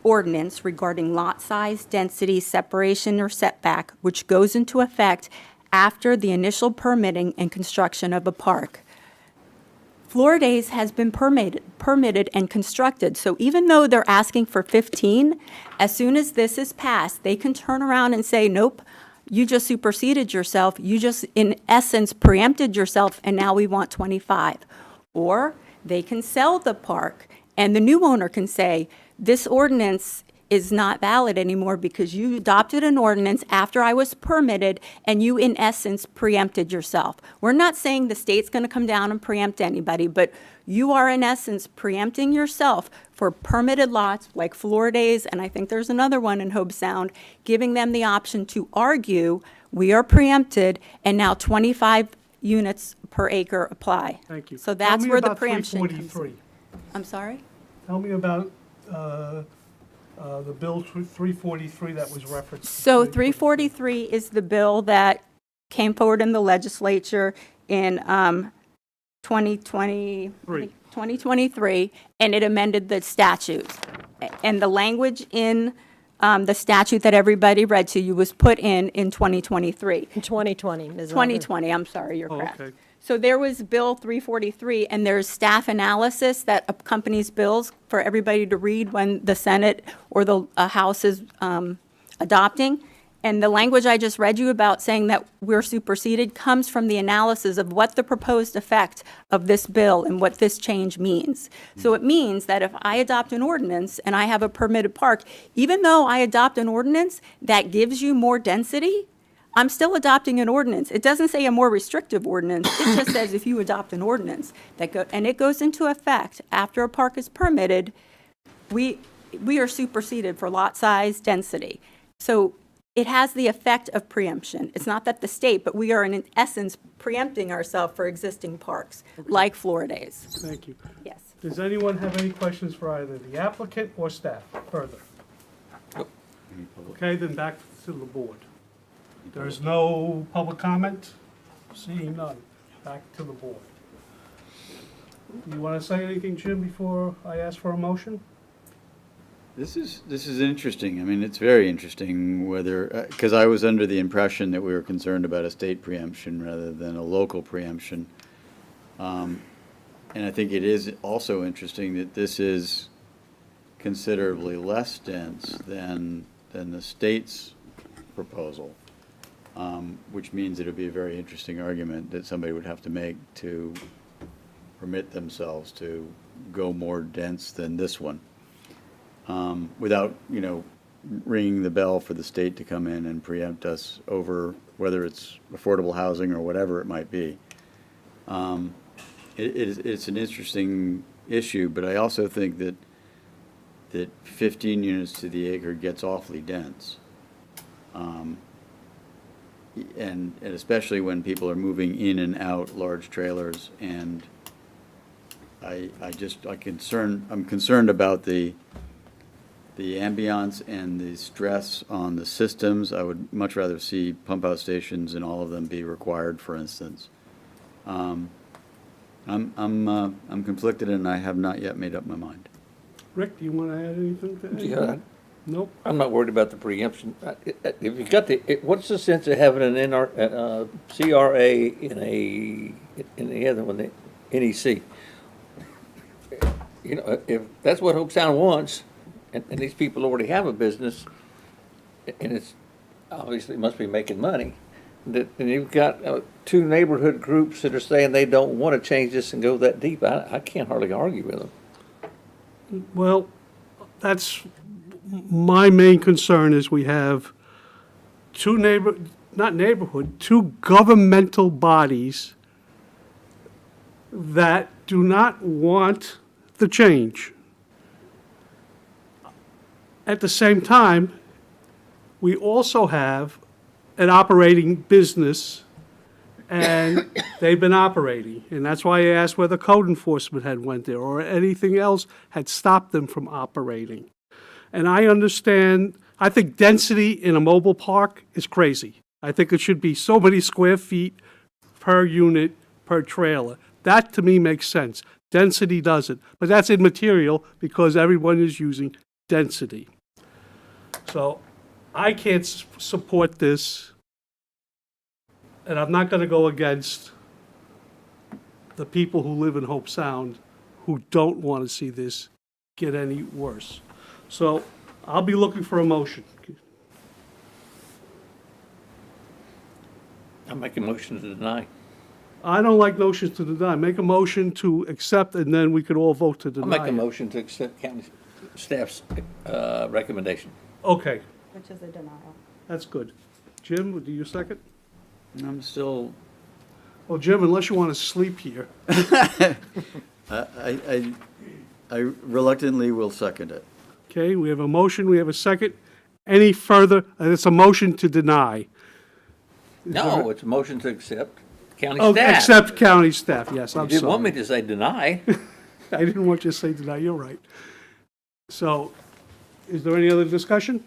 ordinance regarding lot size, density, separation, or setback, which goes into effect after the initial permitting and construction of a park. Florida's has been permitted and constructed, so even though they're asking for 15, as soon as this is passed, they can turn around and say, nope, you just superseded yourself. You just, in essence, preempted yourself, and now we want 25. Or they can sell the park, and the new owner can say, this ordinance is not valid anymore because you adopted an ordinance after I was permitted, and you, in essence, preempted yourself. We're not saying the state's going to come down and preempt anybody, but you are, in essence, preempting yourself for permitted lots like Florida's, and I think there's another one in Hobe Sound, giving them the option to argue, we are preempted, and now 25 units per acre apply. Thank you. So Tell that's me where the about preemption comes 343. in. I'm sorry? Tell me about the bill 343 that was referenced. So 343 is the bill that came forward in the legislature in 2023, and it amended the statute. And the language in the statute that everybody read to you was put in 2023. In 2020, Ms. Albert. 2020, I'm sorry, you're Oh, correct. okay. So there was Bill 343, and there's staff analysis that accompanies bills for everybody to read when the Senate or the House is adopting. And the language I just read you about saying that we're superseded comes from the analysis of what the proposed effect of this bill and what this change means. So it means that if I adopt an ordinance and I have a permitted park, even though I adopt an ordinance that gives you more density, I'm still adopting an ordinance. It doesn't say a more restrictive ordinance. It just says if you adopt an ordinance and it goes into effect after a park is permitted, we are superseded for lot size, density. So it has the effect of preemption. It's not that the state, but we are in essence preempting ourselves for existing parks, like Florida's. Thank you. Yes. Does anyone have any questions for either the applicant or staff further? Okay, then back to the board. There's no public comment? Seeing none. Back to the board. You want to say anything, Jim, before I ask for a motion? This is interesting. I mean, it's very interesting whether, because I was under the impression that we were concerned about a state preemption rather than a local preemption. And I think it is also interesting that this is considerably less dense than the state's proposal, which means it would be a very interesting argument that somebody would have to make to permit themselves to go more dense than this one. Without, ringing the bell for the state to come in and preempt us over whether it's affordable housing or whatever it might be. It's an interesting issue, but I also think that 15 units to the acre gets awfully dense. And especially when people are moving in and out large trailers, and I'm concerned about the ambiance and the stress on the systems. I would much rather see pump out stations and all of them be required, for instance. I'm conflicted, and I have not yet made up my mind. Rick, do you want to add anything to that? Yeah. Nope. I'm not worried about the preemption. If you got what's the sense of having an CRA in the other one, the NEC? If that's what Hope Sound wants, and these people already have a business, and it's obviously must be making money, and you've got two neighborhood groups that are saying they don't want to change this and go that deep, I can't hardly argue with them. Well, that's my main concern is we have two governmental bodies that do not want the change. At the same time, we also have an operating business, and they've been operating. And that's why I asked whether code enforcement had went there or anything else had stopped them from operating. And I understand, I think density in a mobile park is crazy. I think it should be so many square feet per unit per trailer. That to me makes sense. Density doesn't. But that's immaterial because everyone is using density. So I can't support this, and I'm not going to go against the people who live in Hope Sound who don't want to see this get any worse. So I'll be looking for a motion. I make a motion to deny. I don't like motions to deny. Make a motion to accept, and then we could all vote to I'll deny make a it. motion to accept county staff's recommendation. Okay, Which is a denial. that's good. Jim, do you second? I'm still, Well, Jim, unless you want to sleep here. I reluctantly will second it. Okay, we have a motion, we have a second. Any further, it's a motion to deny. No, it's a motion to accept county Oh, staff. accept county staff, yes, You I'm didn't want me sorry. to say deny. I didn't want you to say deny, you're right. So, is there any other discussion?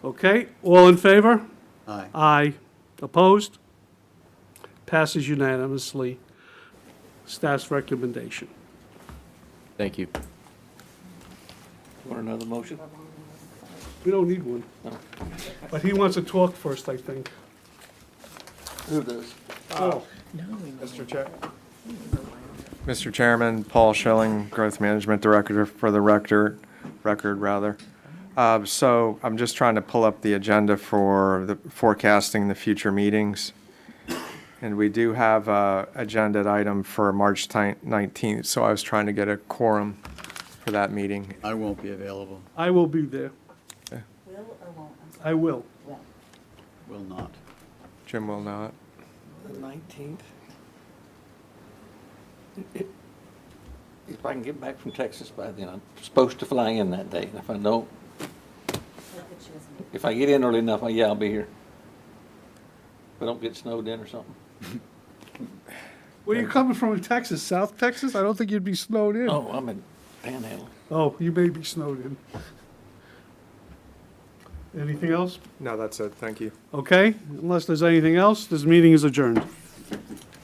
Okay, all in favor? Aye. Aye. Opposed? Passes unanimously. Staff's recommendation. Thank you. Want another motion? We don't need one. No. But he wants to talk first, I think. Who does? Oh, Mr. Chairman, Paul Schilling, Growth Management Director for the record. So I'm just trying to pull up the agenda for the forecasting the future meetings. And we do have a agenda item for March 19th, so I was trying to get a quorum for that meeting. I won't be available. I will be there. Will or won't? I will. Will not. Jim will not. The 19th? If I can get back from Texas by then, I'm supposed to fly in that day. And if I don't, if I get in early enough, yeah, I'll be here. If I don't get snowed in or something. Where are you coming from in Texas? South Texas? I don't think you'd be snowed in. Oh, I'm in Panhandle. Oh, you may be snowed in. Anything else? No, that's it. Thank you. Okay, unless there's anything else, this meeting is adjourned.